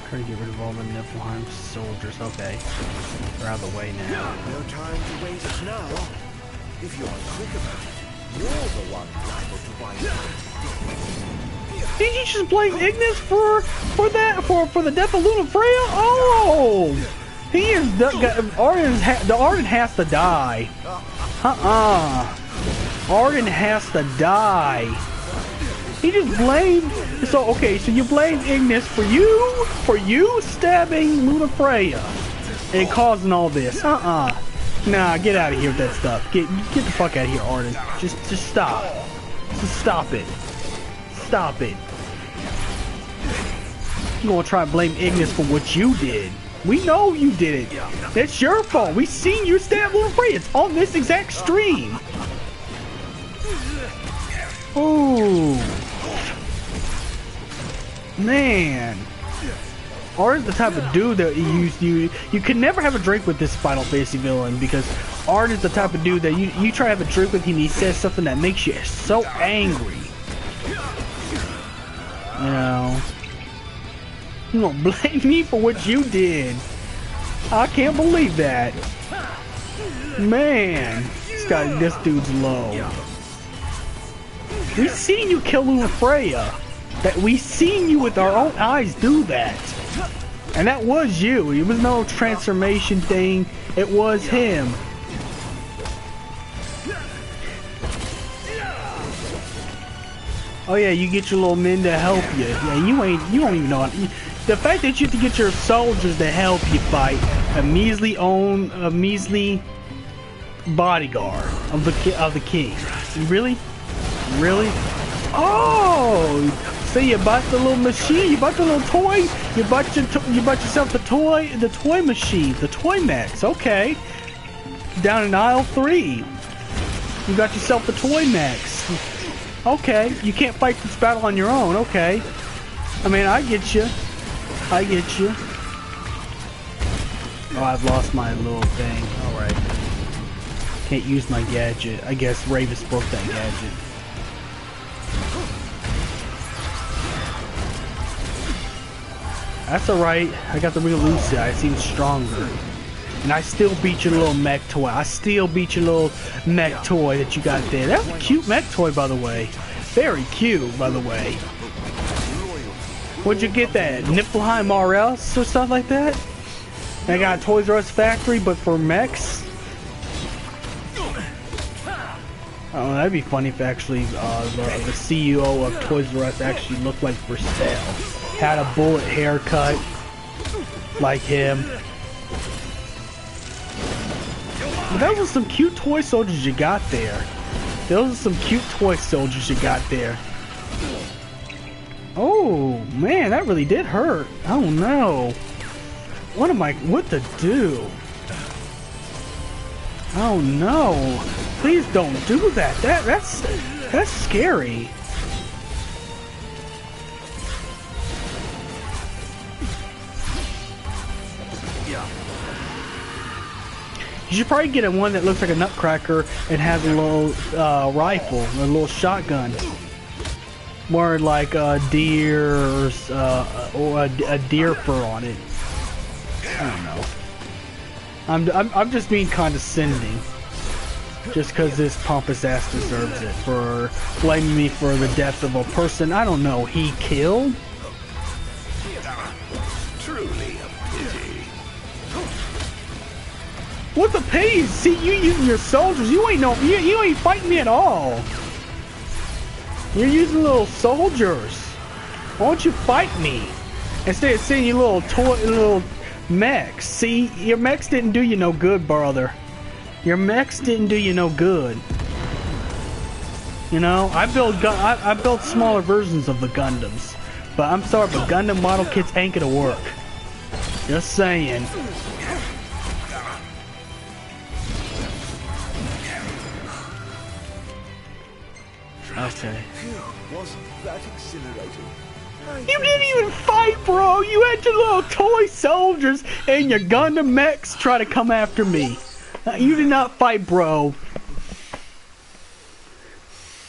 Try to get rid of all the Niflheim soldiers. Okay, they're out of the way now. No time to waste it now. If you're quick about it, you're the one liable to wind up. Did you just blame Ignis for the death of Luna Freya? Oh, he is the Arden has to die. Arden has to die. He just blamed. So okay, so you blamed Ignis for you stabbing Luna Freya and causing all this. Nah, get out of here with that stuff. Get the fuck out of here, Arden. Just stop. Just stop it. Stop it. You're gonna try to blame Ignis for what you did. We know you did it. That's your fault. We seen you stab Luna Freya. It's on this exact stream. Ooh. Man. Arden's the type of dude that you can never have a drink with this Final Fantasy villain, because Arden's the type of dude that you try to have a drink with him and he says something that makes you so angry. You know. You don't blame me for what you did. I can't believe that. Man. This dude's low. We seen you kill Luna Freya. We seen you with our own eyes do that. And that was you. It was no transformation thing. It was him. Oh yeah, you get your little men to help you. Yeah, you don't even know. The fact that you have to get your soldiers to help you fight a measly bodyguard of the king. Really? Really? Oh! So you bought the little machine, you bought the little toy, you bought yourself the toy machine, the toy mechs. Okay. Down in aisle 3. You got yourself the toy mechs. Okay. You can't fight this battle on your own. Okay. I mean, I get you. I get you. Oh, I've lost my little thing. Alright. Can't use my gadget. I guess Ravis broke that gadget. That's alright. I got the real Lucy. I seem stronger. And I still beat your little mech toy. I still beat your little mech toy that you got there. That's a cute mech toy, by the way. Very cute, by the way. Where'd you get that? Niflheim RS or stuff like that? I got a Toys R Us factory, but for mechs? Oh, that'd be funny if actually the CEO of Toys R Us actually looked like for sale. Had a bullet haircut, like him. But those are some cute toy soldiers you got there. Those are some cute toy soldiers you got there. Oh, man, that really did hurt. Oh, no. What to do? Oh, no. Please don't do that. That's scary. You should probably get one that looks like a nutcracker and has a little rifle, a little shotgun. More like a deer or a deer fur on it. I don't know. I'm just being condescending. Just because this pompous ass deserves it for blaming me for the death of a person I don't know he killed. Truly a pity. What's a pity? See, you using your soldiers. You ain't fighting me at all. You're using little soldiers. Why don't you fight me instead of sending you little mechs? See, your mechs didn't do you no good, brother. Your mechs didn't do you no good. You know, I built smaller versions of the Gundams, but I'm sorry, but Gundam model kits ain't gonna work. Just saying. Okay. Wasn't that exhilarating? You didn't even fight, bro. You had your little toy soldiers and your Gundam mechs try to come after me. You did not fight, bro.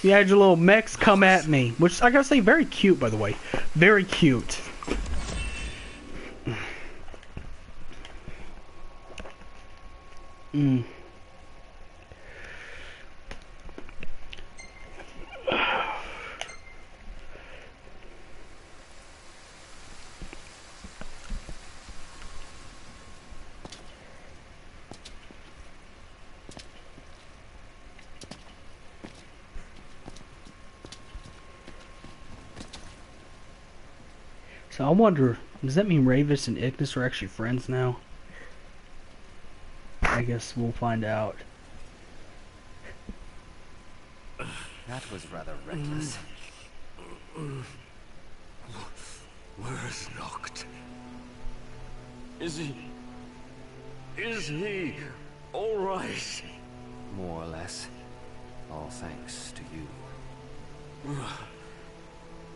You had your little mechs come at me, which I gotta say, very cute, by the way. Very cute. So I wonder, does that mean Ravis and Ignis are actually friends now? I guess we'll find out. That was rather reckless. Where's Noct? Is he all right? More or less. All thanks to you.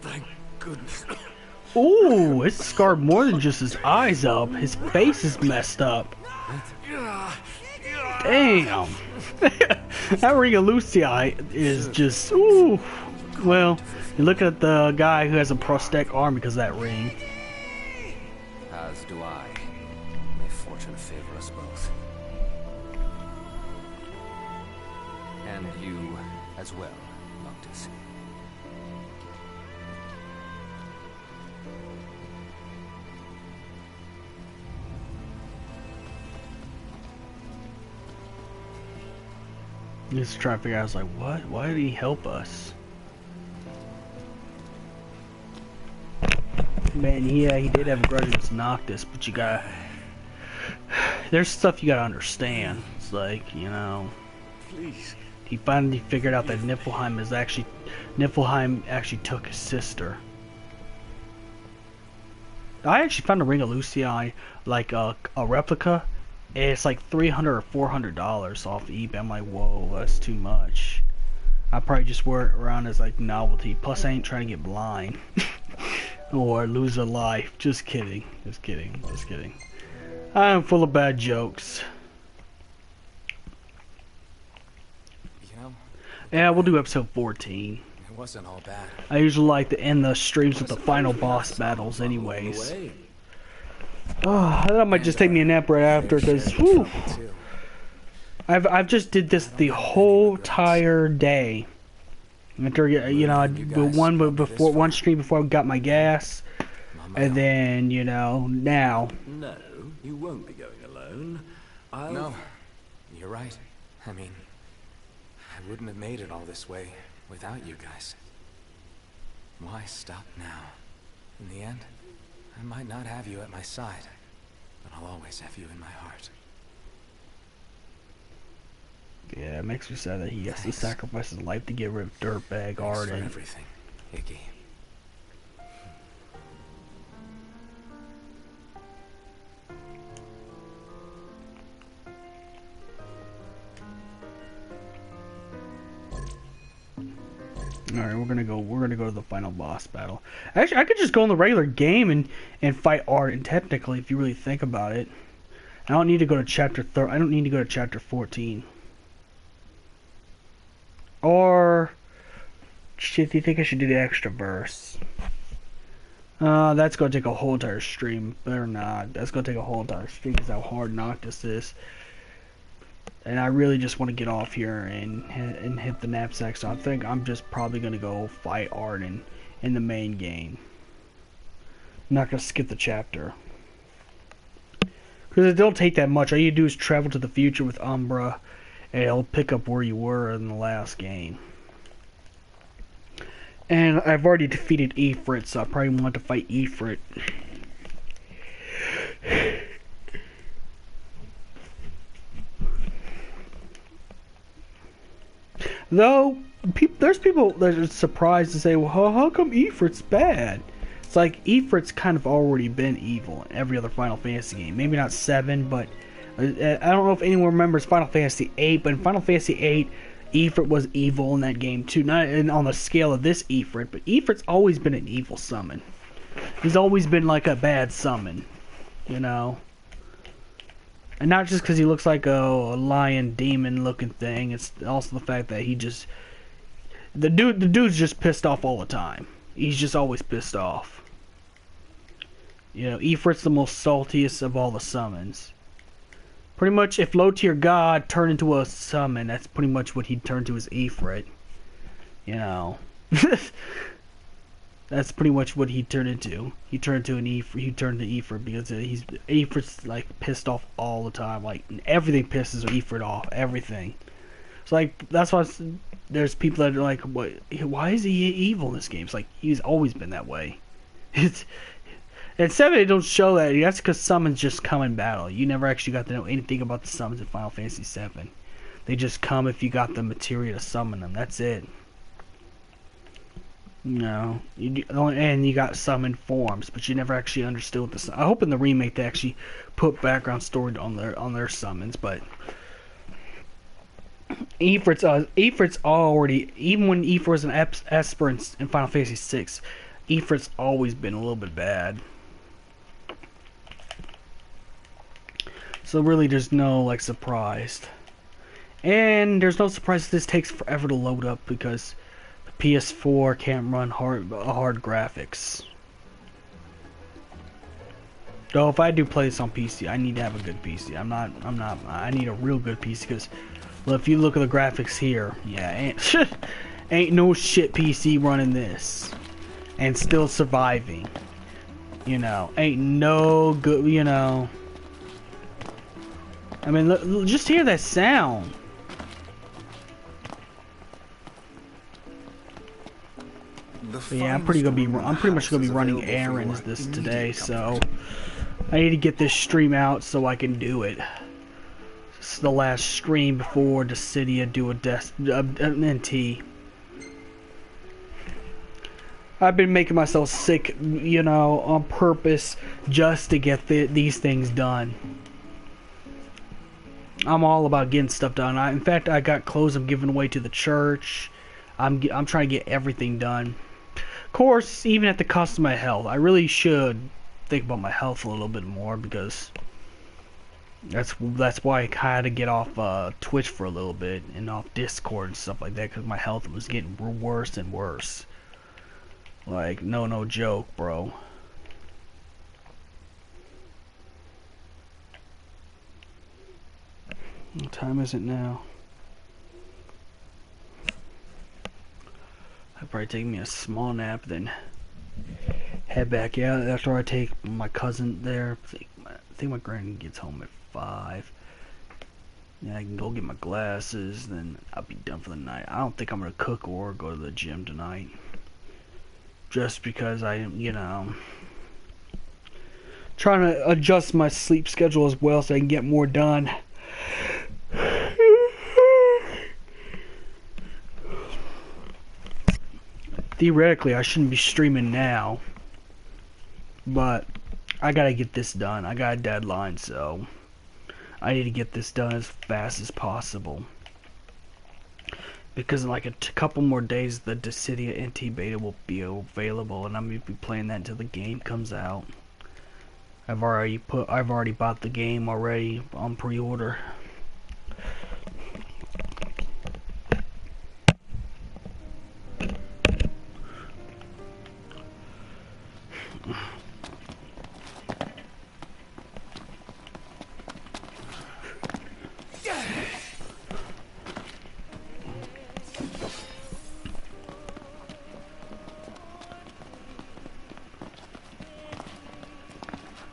Thank goodness. Ooh, it's scarred more than just his eyes up. His face is messed up. Damn. That ring of Lucii is just, ooh. Well, you look at the guy who has a prosthetic arm because of that ring. As do I. May fortune favor us both. And you as well, Noctis. Just trying to figure out, I was like, what? Why did he help us? Man, yeah, he did have a grudge against Noctis, but you gotta... There's stuff you gotta understand. It's like, you know... Please. He finally figured out that Niflheim actually took his sister. I actually found a ring of Lucii, like a replica. It's like $300 or $400 off eBay. I'm like, whoa, that's too much. I probably just wear it around as like novelty. Plus, I ain't trying to get blind or lose a life. Just kidding. Just kidding. Just kidding. I am full of bad jokes. You know? Yeah, we'll do episode 14. It wasn't all bad. I usually like to end the streams with the final boss battles, anyways. Oh, that might just take me a nap right after, because I've just did this the whole entire day. After, you know, I did one stream before I got my gas, And then, you know, now. No, you won't be going alone. No, you're right. I mean, I wouldn't have made it all this way without you guys. Why stop now? In the end, I might not have you at my side, but I'll always have you in my heart. Yeah, it makes me sad that he has to sacrifice his life to get rid of dirtbag Arden. Thanks for everything, Iggy. Alright, we're gonna go to the final boss battle. Actually, I could just go in the regular game and fight Arden, technically, if you really think about it. I don't need to go to chapter 14. Or shit, do you think I should do the extra verse? That's gonna take a whole entire stream. Better not. That's gonna take a whole entire stream because how hard Noctis is. And I really just want to get off here and hit the knapsack. So I think I'm just probably gonna go fight Arden in the main game. I'm not gonna skip the chapter because it don't take that much. All you do is travel to the future with Umbra, and it'll pick up where you were in the last game. And I've already defeated Ifrit, so I probably want to fight Ifrit. Though, there's people that are surprised to say, well, how come Ifrit's bad? It's like, Ifrit's kind of already been evil in every other Final Fantasy game. Maybe not 7, but I don't know if anyone remembers Final Fantasy 8, but in Final Fantasy 8, Ifrit was evil in that game too. Not on the scale of this Ifrit, but Ifrit's always been an evil summon. He's always been like a bad summon, you know? And not just because he looks like a lion demon looking thing. It's also the fact that the dude's just pissed off all the time. He's just always pissed off. You know, Ifrit's the most saltiest of all the summons. Pretty much, if low tier god turned into a summon, that's pretty much what he'd turn to as Ifrit. You know. That's pretty much what he turned into. He turned to Ifrit because Ifrit's like pissed off all the time. Like everything pisses Ifrit off. Everything. It's like that's why there's people that are like, "What? Why is he evil in this game?" It's like he's always been that way. And 7 they don't show that. That's because summons just come in battle. You never actually got to know anything about the summons in Final Fantasy 7. They just come if you got the materia to summon them. That's it. No, and you got summon forms, but you never actually understood the. I hope in the remake they actually put background story on their summons, but Ifrit's already, even when Ifrit was an Esper in Final Fantasy 6, Ifrit's always been a little bit bad. So really, there's no like surprise, and there's no surprise this takes forever to load up because PS4 can't run hard graphics. Though if I do play this on PC, I need to have a good PC. I need a real good PC because, well, if you look at the graphics here, yeah, ain't no shit PC running this and still surviving. You know, ain't no good. You know, I mean, just hear that sound. But yeah, I'm pretty much gonna be running errands this today, so I need to get this stream out so I can do it. This is the last stream before Dissida do an NT. I've been making myself sick, you know, on purpose just to get these things done. I'm all about getting stuff done. In fact, I got clothes I'm giving away to the church. I'm trying to get everything done. Of course, even at the cost of my health. I really should think about my health a little bit more because that's why I had to get off Twitch for a little bit and off Discord and stuff like that because my health was getting worse and worse. Like, no joke, bro. What time is it now? I'd probably take me a small nap, then head back out after I take my cousin there. I think my granny gets home at 5. Yeah, I can go get my glasses, then I'll be done for the night. I don't think I'm gonna cook or go to the gym tonight. Just because I am, you know, trying to adjust my sleep schedule as well so I can get more done. Theoretically, I shouldn't be streaming now, but I gotta get this done. I got a deadline, so I need to get this done as fast as possible. Because in like a couple more days, the Dissida NT beta will be available, and I'm gonna be playing that until the game comes out. I've already bought the game already on pre-order.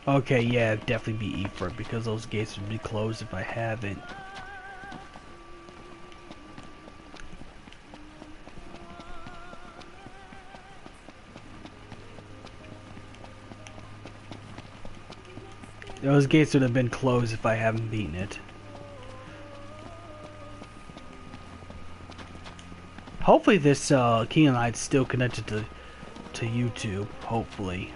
Okay, yeah, it'd definitely be Efort because those gates would be closed if I haven't. Those gates would have been closed if I haven't beaten it. Hopefully this King of Knight's still connected to YouTube, hopefully.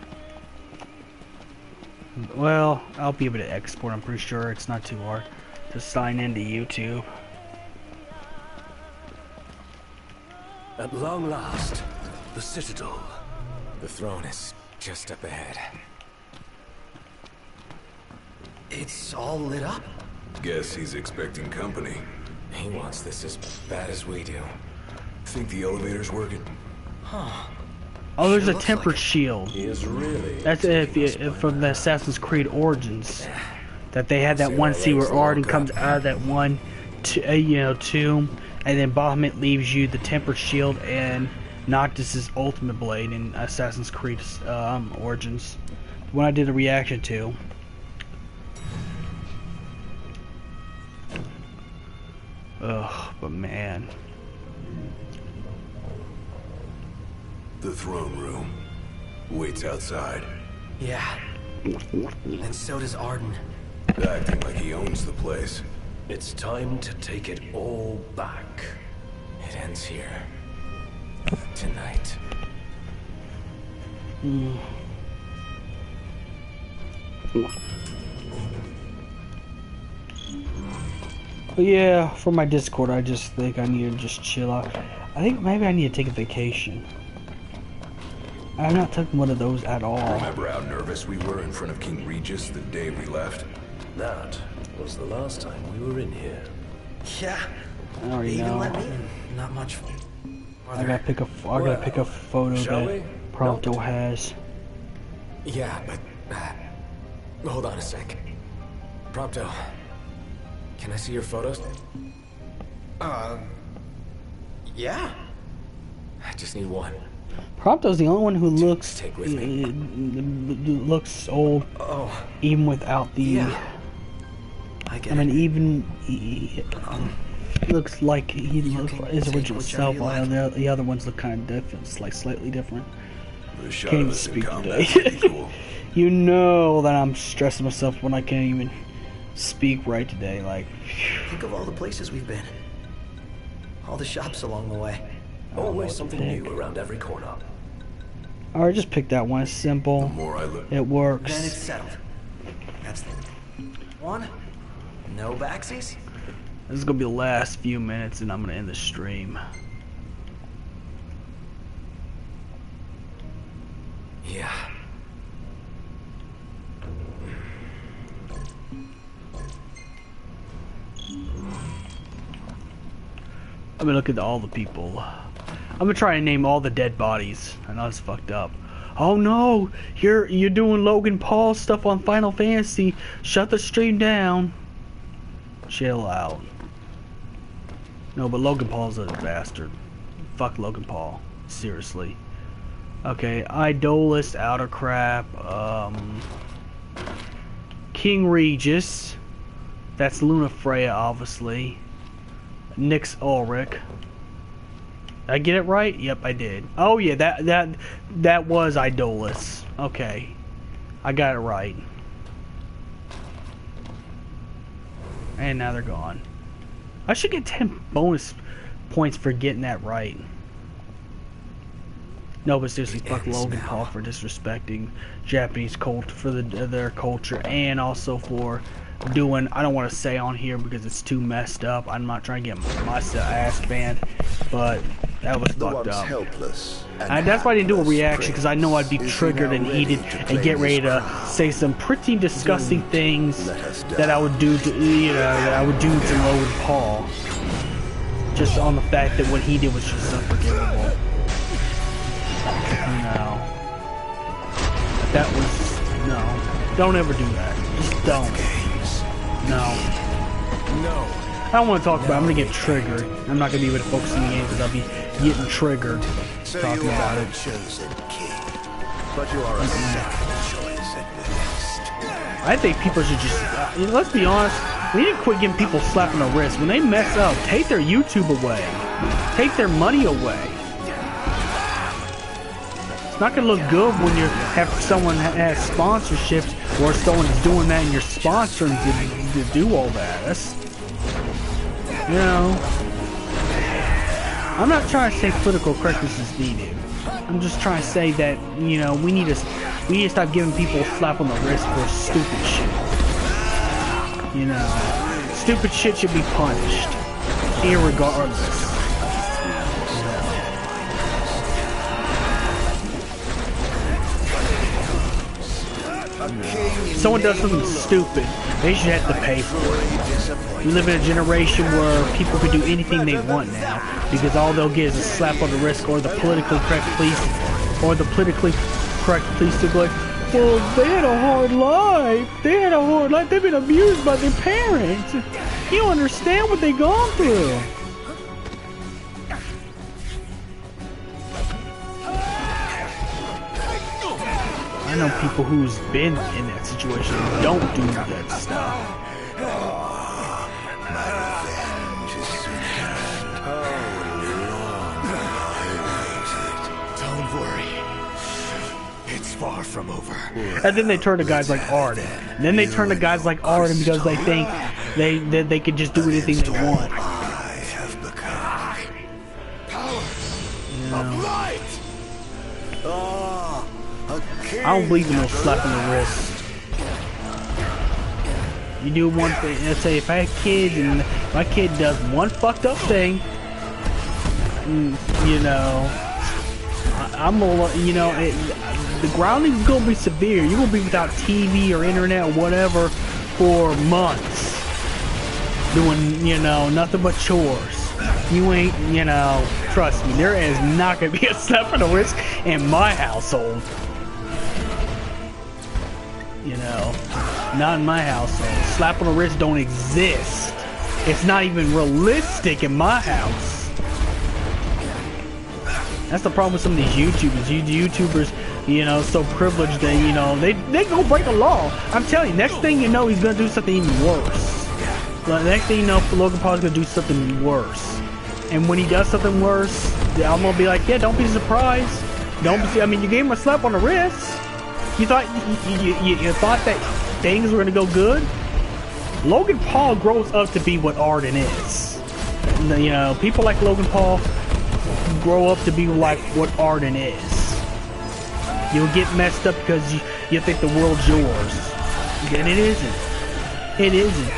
Well, I'll be able to export, I'm pretty sure. It's not too hard to sign into YouTube. At long last, the Citadel. The throne is just up ahead. It's all lit up. Guess he's expecting company. He wants this as bad as we do. Think the elevator's working? Huh. Oh, there's a tempered shield. He is really That's if from the Assassin's Creed Origins. That they had that one scene where Arden comes out of that one, tomb, and then Bahamut leaves you the tempered shield and Noctis's ultimate blade in Assassin's Creed Origins. The one I did a reaction to. Ugh, but man. The throne room waits outside. Yeah. And so does Arden. Acting like he owns the place. It's time to take it all back. It ends here. Tonight. But yeah, for my Discord, I just think I need to just chill out. I think maybe I need to take a vacation. I've not taken one of those at all. Remember how nervous we were in front of King Regis the day we left? That was the last time we were in here. Yeah. I already know. Let me in. Not much. I gotta pick a photo that Prompto has. Yeah, but hold on a sec. Prompto, can I see your photos? Yeah. I just need one. Prompto's the only one who looks Take with me. looks old, even without the. Yeah. I mean, even he looks like he looks like his original self. While the other ones look kind of different, like slightly different. The shot Can't of even us in speak combat's today. pretty cool. You know that I'm stressing myself when I can't even speak right today. Like, Think of all the places we've been. All the shops along the way. Always something new around every corner. alright, just pick that one. It's simple. The more I look, Then It it's works. settled. That's the one. No backsies. This is gonna be the last few minutes, and I'm gonna end the stream. Yeah. I'm gonna look at all the people. I'm gonna try and name all the dead bodies. I know it's fucked up. Oh no! You're doing Logan Paul stuff on Final Fantasy. Shut the stream down. Chill out. No, but Logan Paul's a bastard. Fuck Logan Paul. Seriously. Okay, Idolus, Outer Crap, King Regis. That's Luna Freya, obviously. Nyx Ulrich. Did I get it right? Yep, I did. Oh yeah, that was Idolus. Okay, I got it right. And now they're gone. I should get 10 bonus points for getting that right. No, but seriously, fuck Logan Paul for disrespecting Japanese culture, for their culture, and also for doing, I don't want to say on here because it's too messed up. I'm not trying to get myself ass banned, but that was fucked up. And that's why I didn't do a reaction, because I know I'd be triggered and heated and get ready to say some pretty disgusting things that I would do to, to Logan Paul. Just on the fact that what he did was just unforgivable. No. That was, no. Don't ever do that. Just don't. No. I don't want to talk about it. I'm going to get triggered. I'm not going to be able to focus on the game because I'll be getting triggered talking about it. But you are a second choice at best. I think people should just, let's be honest, we need to quit giving people a slap on the wrist. When they mess up, take their YouTube away. Take their money away. It's not gonna look good when you have someone has sponsorships or someone's doing that and you're sponsoring to do all that. That's, you know, I'm not trying to say political correctness is needed. I'm just trying to say that, you know, we need to stop giving people a slap on the wrist for stupid shit. You know, stupid shit should be punished, irregardless. If someone does something stupid, they should have to pay for it. We live in a generation where people can do anything they want now, because all they'll get is a slap on the wrist, or the politically correct police, to go like, well, they had a hard life. They've been abused by their parents. You don't understand what they've gone through. I know people who's been in that situation and don't do that stuff. My revenge is soon at hand. How long have I waited? Don't worry. It's far from over. And then they turn to guys like Arden. And then they turn to guys like Arden because they think they can just do anything they want. I have become power of light. I don't believe in no slap on the wrist. You do one thing. Let's say if I had kids and my kid does one fucked up thing, you know, I'm gonna, you know, the grounding is gonna be severe. You're gonna be without TV or internet or whatever for months, doing, you know, nothing but chores. You ain't, you know, trust me, there is not gonna be a slap on the wrist in my household. You know, not in my household. Slap on the wrist don't exist. It's not even realistic in my house. That's the problem with some of these YouTubers. YouTubers, you know, so privileged that, you know, they go break a law. I'm telling you, next thing you know, he's gonna do something even worse. The next thing you know, Logan Paul's gonna do something worse. And when he does something worse, I'm gonna be like, yeah, don't be surprised. Don't be. I mean, you gave him a slap on the wrist. You thought you thought that things were gonna go good? Logan Paul grows up to be what Arden is. You know, people like Logan Paul grow up to be like what Arden is. You'll get messed up because you think the world's yours, and it isn't. It isn't.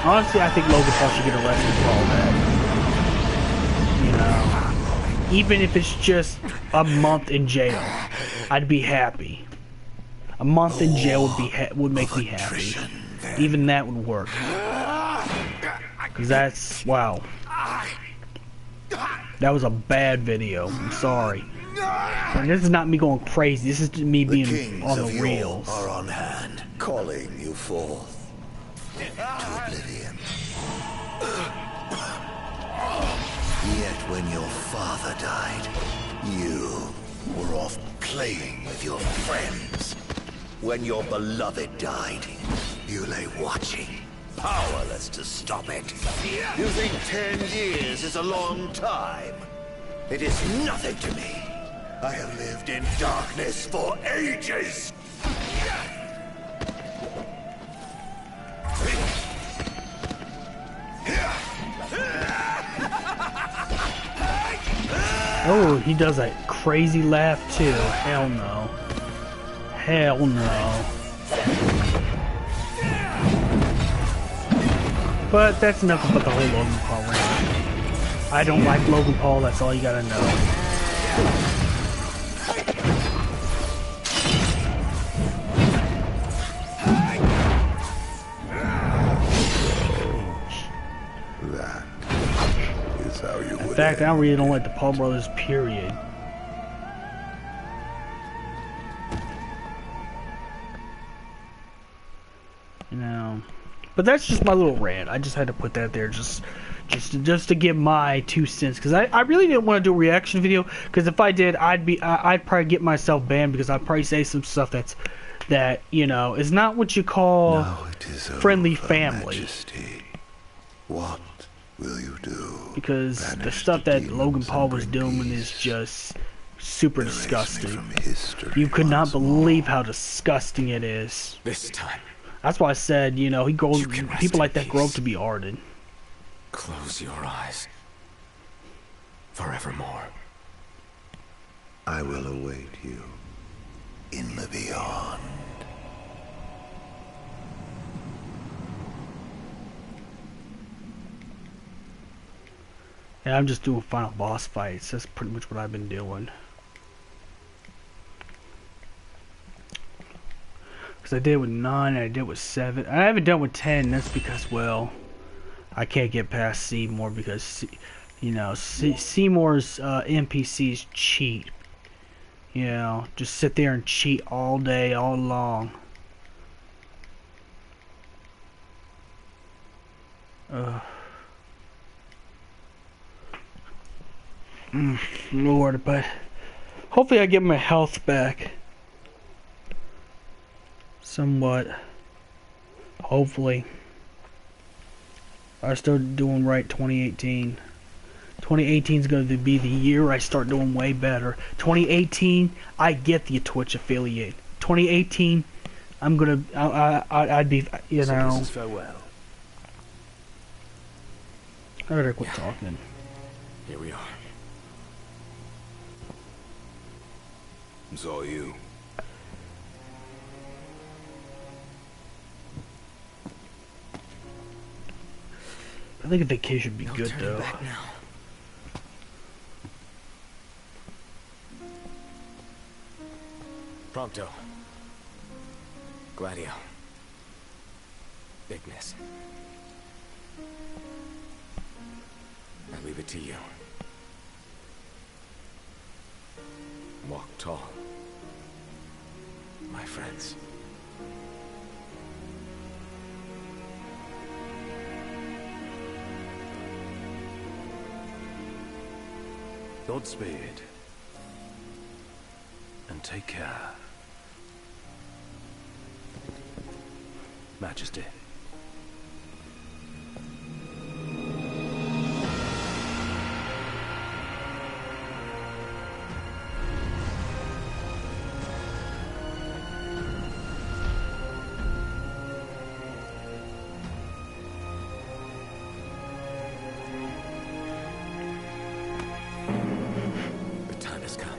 Honestly, I think Logan Paul should get arrested for all that. You know, even if it's just a month in jail, I'd be happy. A month in jail would make me happy. Even that would work. Cause that's, wow. That was a bad video. I'm sorry. And this is not me going crazy. This is me being on the reels. Are on hand, calling you forth to oblivion. Yet when your father died, you playing with your friends. When your beloved died, you lay watching, powerless to stop it. You think 10 years is a long time? It is nothing to me. I have lived in darkness for ages. Oh, he does a crazy laugh too. Hell no. Hell no. But that's enough about the whole Logan Paul rant. I don't like Logan Paul, that's all you gotta know. In fact, I really don't like the Paul brothers, period. You know, but that's just my little rant. I just had to put that there, just to give my 2 cents, because I really didn't want to do a reaction video, because if I did, I'd probably get myself banned, because I'd probably say some stuff that you know is not what you call friendly family. Majesty. What will you do? Because the stuff that Logan Paul was doing is just super disgusting. You could not believe how disgusting it is. This time. That's why I said, you know, people like that grow up to be ardent. Close your eyes. Forevermore. I will await you in the beyond. Yeah, I'm just doing final boss fights. That's pretty much what I've been doing. Because I did with 9 and I did with 7. I haven't done with 10. That's because, well, I can't get past Seymour because, you know, Seymour's NPCs cheat. You know, just sit there and cheat all day, all long. Lord, but hopefully I get my health back somewhat. Hopefully I start doing right. 2018 is going to be the year I start doing way better. 2018 I get the Twitch affiliate. 2018 I'm gonna I'd be, you know, so this is farewell. I better quit talking. Here we are. It's all you. I think a vacation would be good though. Back now. Prompto. Gladio. Ignis. I leave it to you. Walk tall. My friends. Godspeed. And take care. Majesty. The time has come.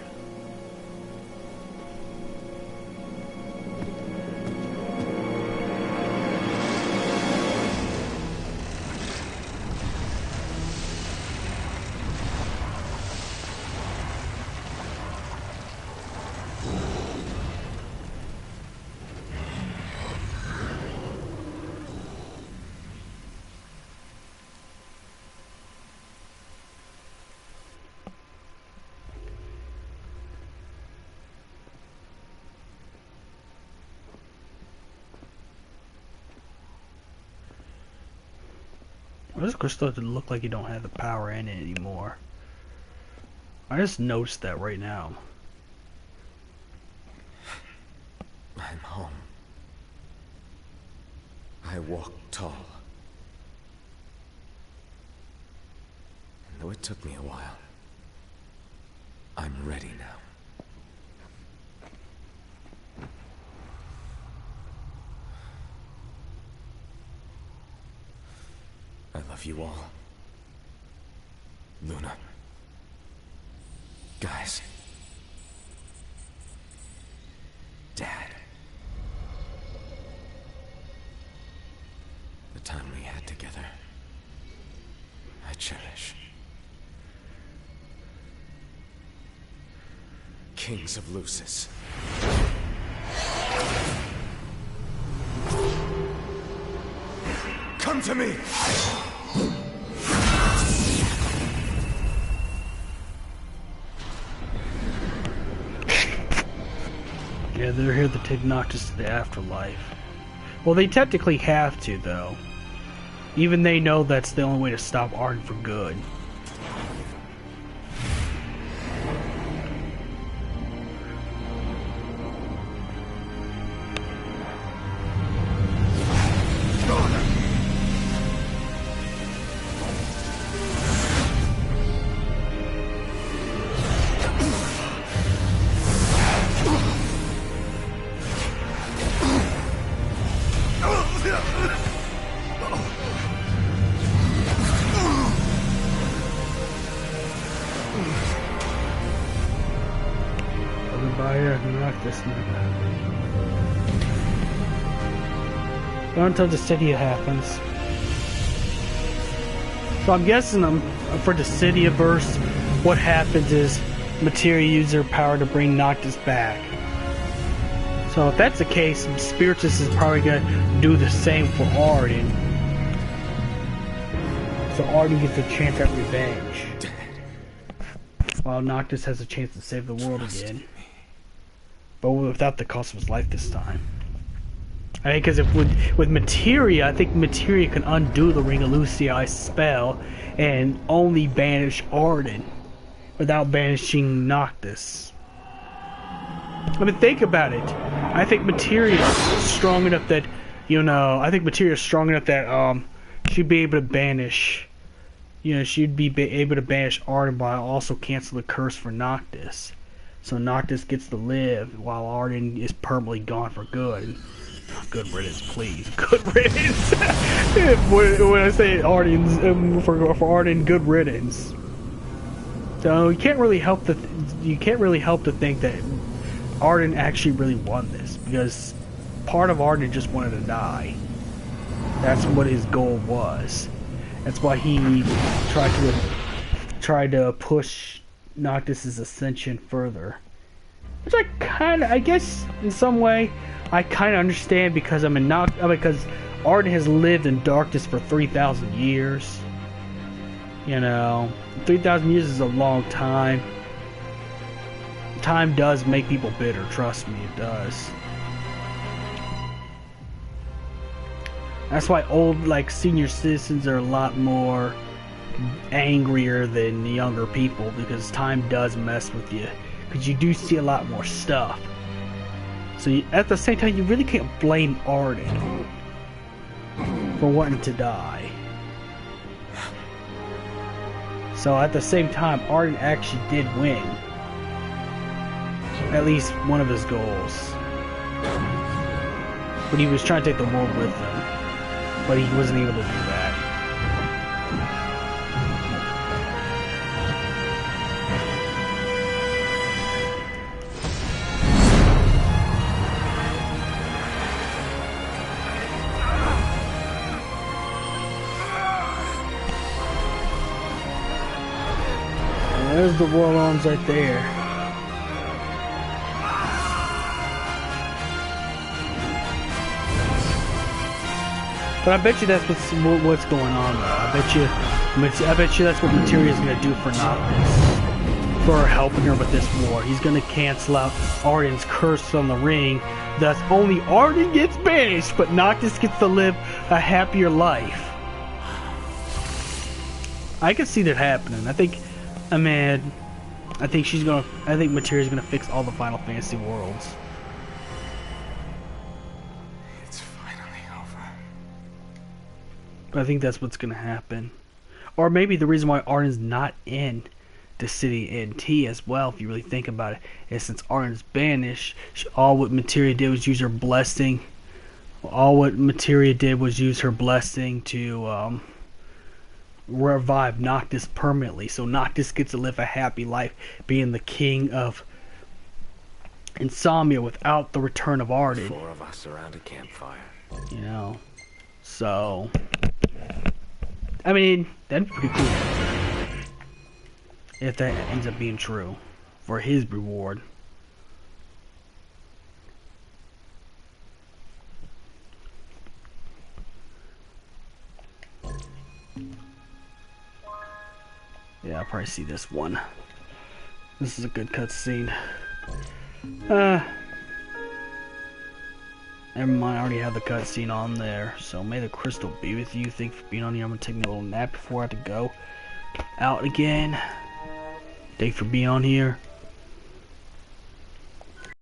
This crystal doesn't look like you don't have the power in it anymore. I just noticed that right now. I'm home. I walk tall. And though it took me a while, I'm ready now. I love you all. Luna. Guys. Dad. The time we had together, I cherish. Kings of Lucis. Come to me! Yeah, they're here to take Noctis to the afterlife. Well, they technically have to, though. Even they know that's the only way to stop Arden for good. Not until Dissidia happens. So I'm guessing for Dissidia verse, what happens is Materia uses her power to bring Noctis back. So if that's the case, Spiritus is probably gonna do the same for Arden. So Arden gets a chance at revenge. While Noctis has a chance to save the world again. But without the cost of his life this time. I think because with Materia, I think Materia can undo the Ring of Lucii spell and only banish Arden without banishing Noctis. I mean, think about it. I think Materia is strong enough that, you know, she'd be able to banish, she'd be able to banish Arden while also cancel the curse for Noctis. So Noctis gets to live while Arden is permanently gone for good. Good riddance, please. Good riddance. when I say Arden, for Arden, good riddance. So you can't really help to think that Arden actually really won this, because part of Arden just wanted to die. That's what his goal was. That's why he tried to push Noctis' ascension further. Which I guess in some way I kind of understand, because because Arden has lived in darkness for 3,000 years. 3,000 years is a long time. Time does make people bitter, trust me, it does. That's why old, senior citizens are a lot more angrier than the younger people, because time does mess with you. Because you do see a lot more stuff. So at the same time, you really can't blame Arden for wanting to die. So at the same time, Arden actually did win. At least one of his goals. But he was trying to take the world with him. But he wasn't able to do that. There's the Royal Arms right there. But I bet you that's what's going on, though. I bet you that's what Materia's gonna do for Noctis, for helping her with this war. He's gonna cancel out Arden's curse on the ring. Thus, only Arden gets banished, but Noctis gets to live a happier life. I can see that happening. I think Materia's gonna fix all the Final Fantasy worlds. I think that's what's gonna happen. Or maybe the reason why Arden's not in Dissida NT as well, if you really think about it, is since Arden's banished, all what Materia did was use her blessing. All what Materia did was use her blessing to revive Noctis permanently. So Noctis gets to live a happy life, being the king of Insomnia without the return of Arden. 4 of us around a campfire. You know, so I mean that'd be pretty cool if that ends up being true for his reward. Yeah, I'll probably see this one. This is a good cutscene. Never mind, I already have the cutscene on there. So may the crystal be with you. Thank you for being on here. I'm gonna take me a little nap before I have to go out again. Thank you for being on here.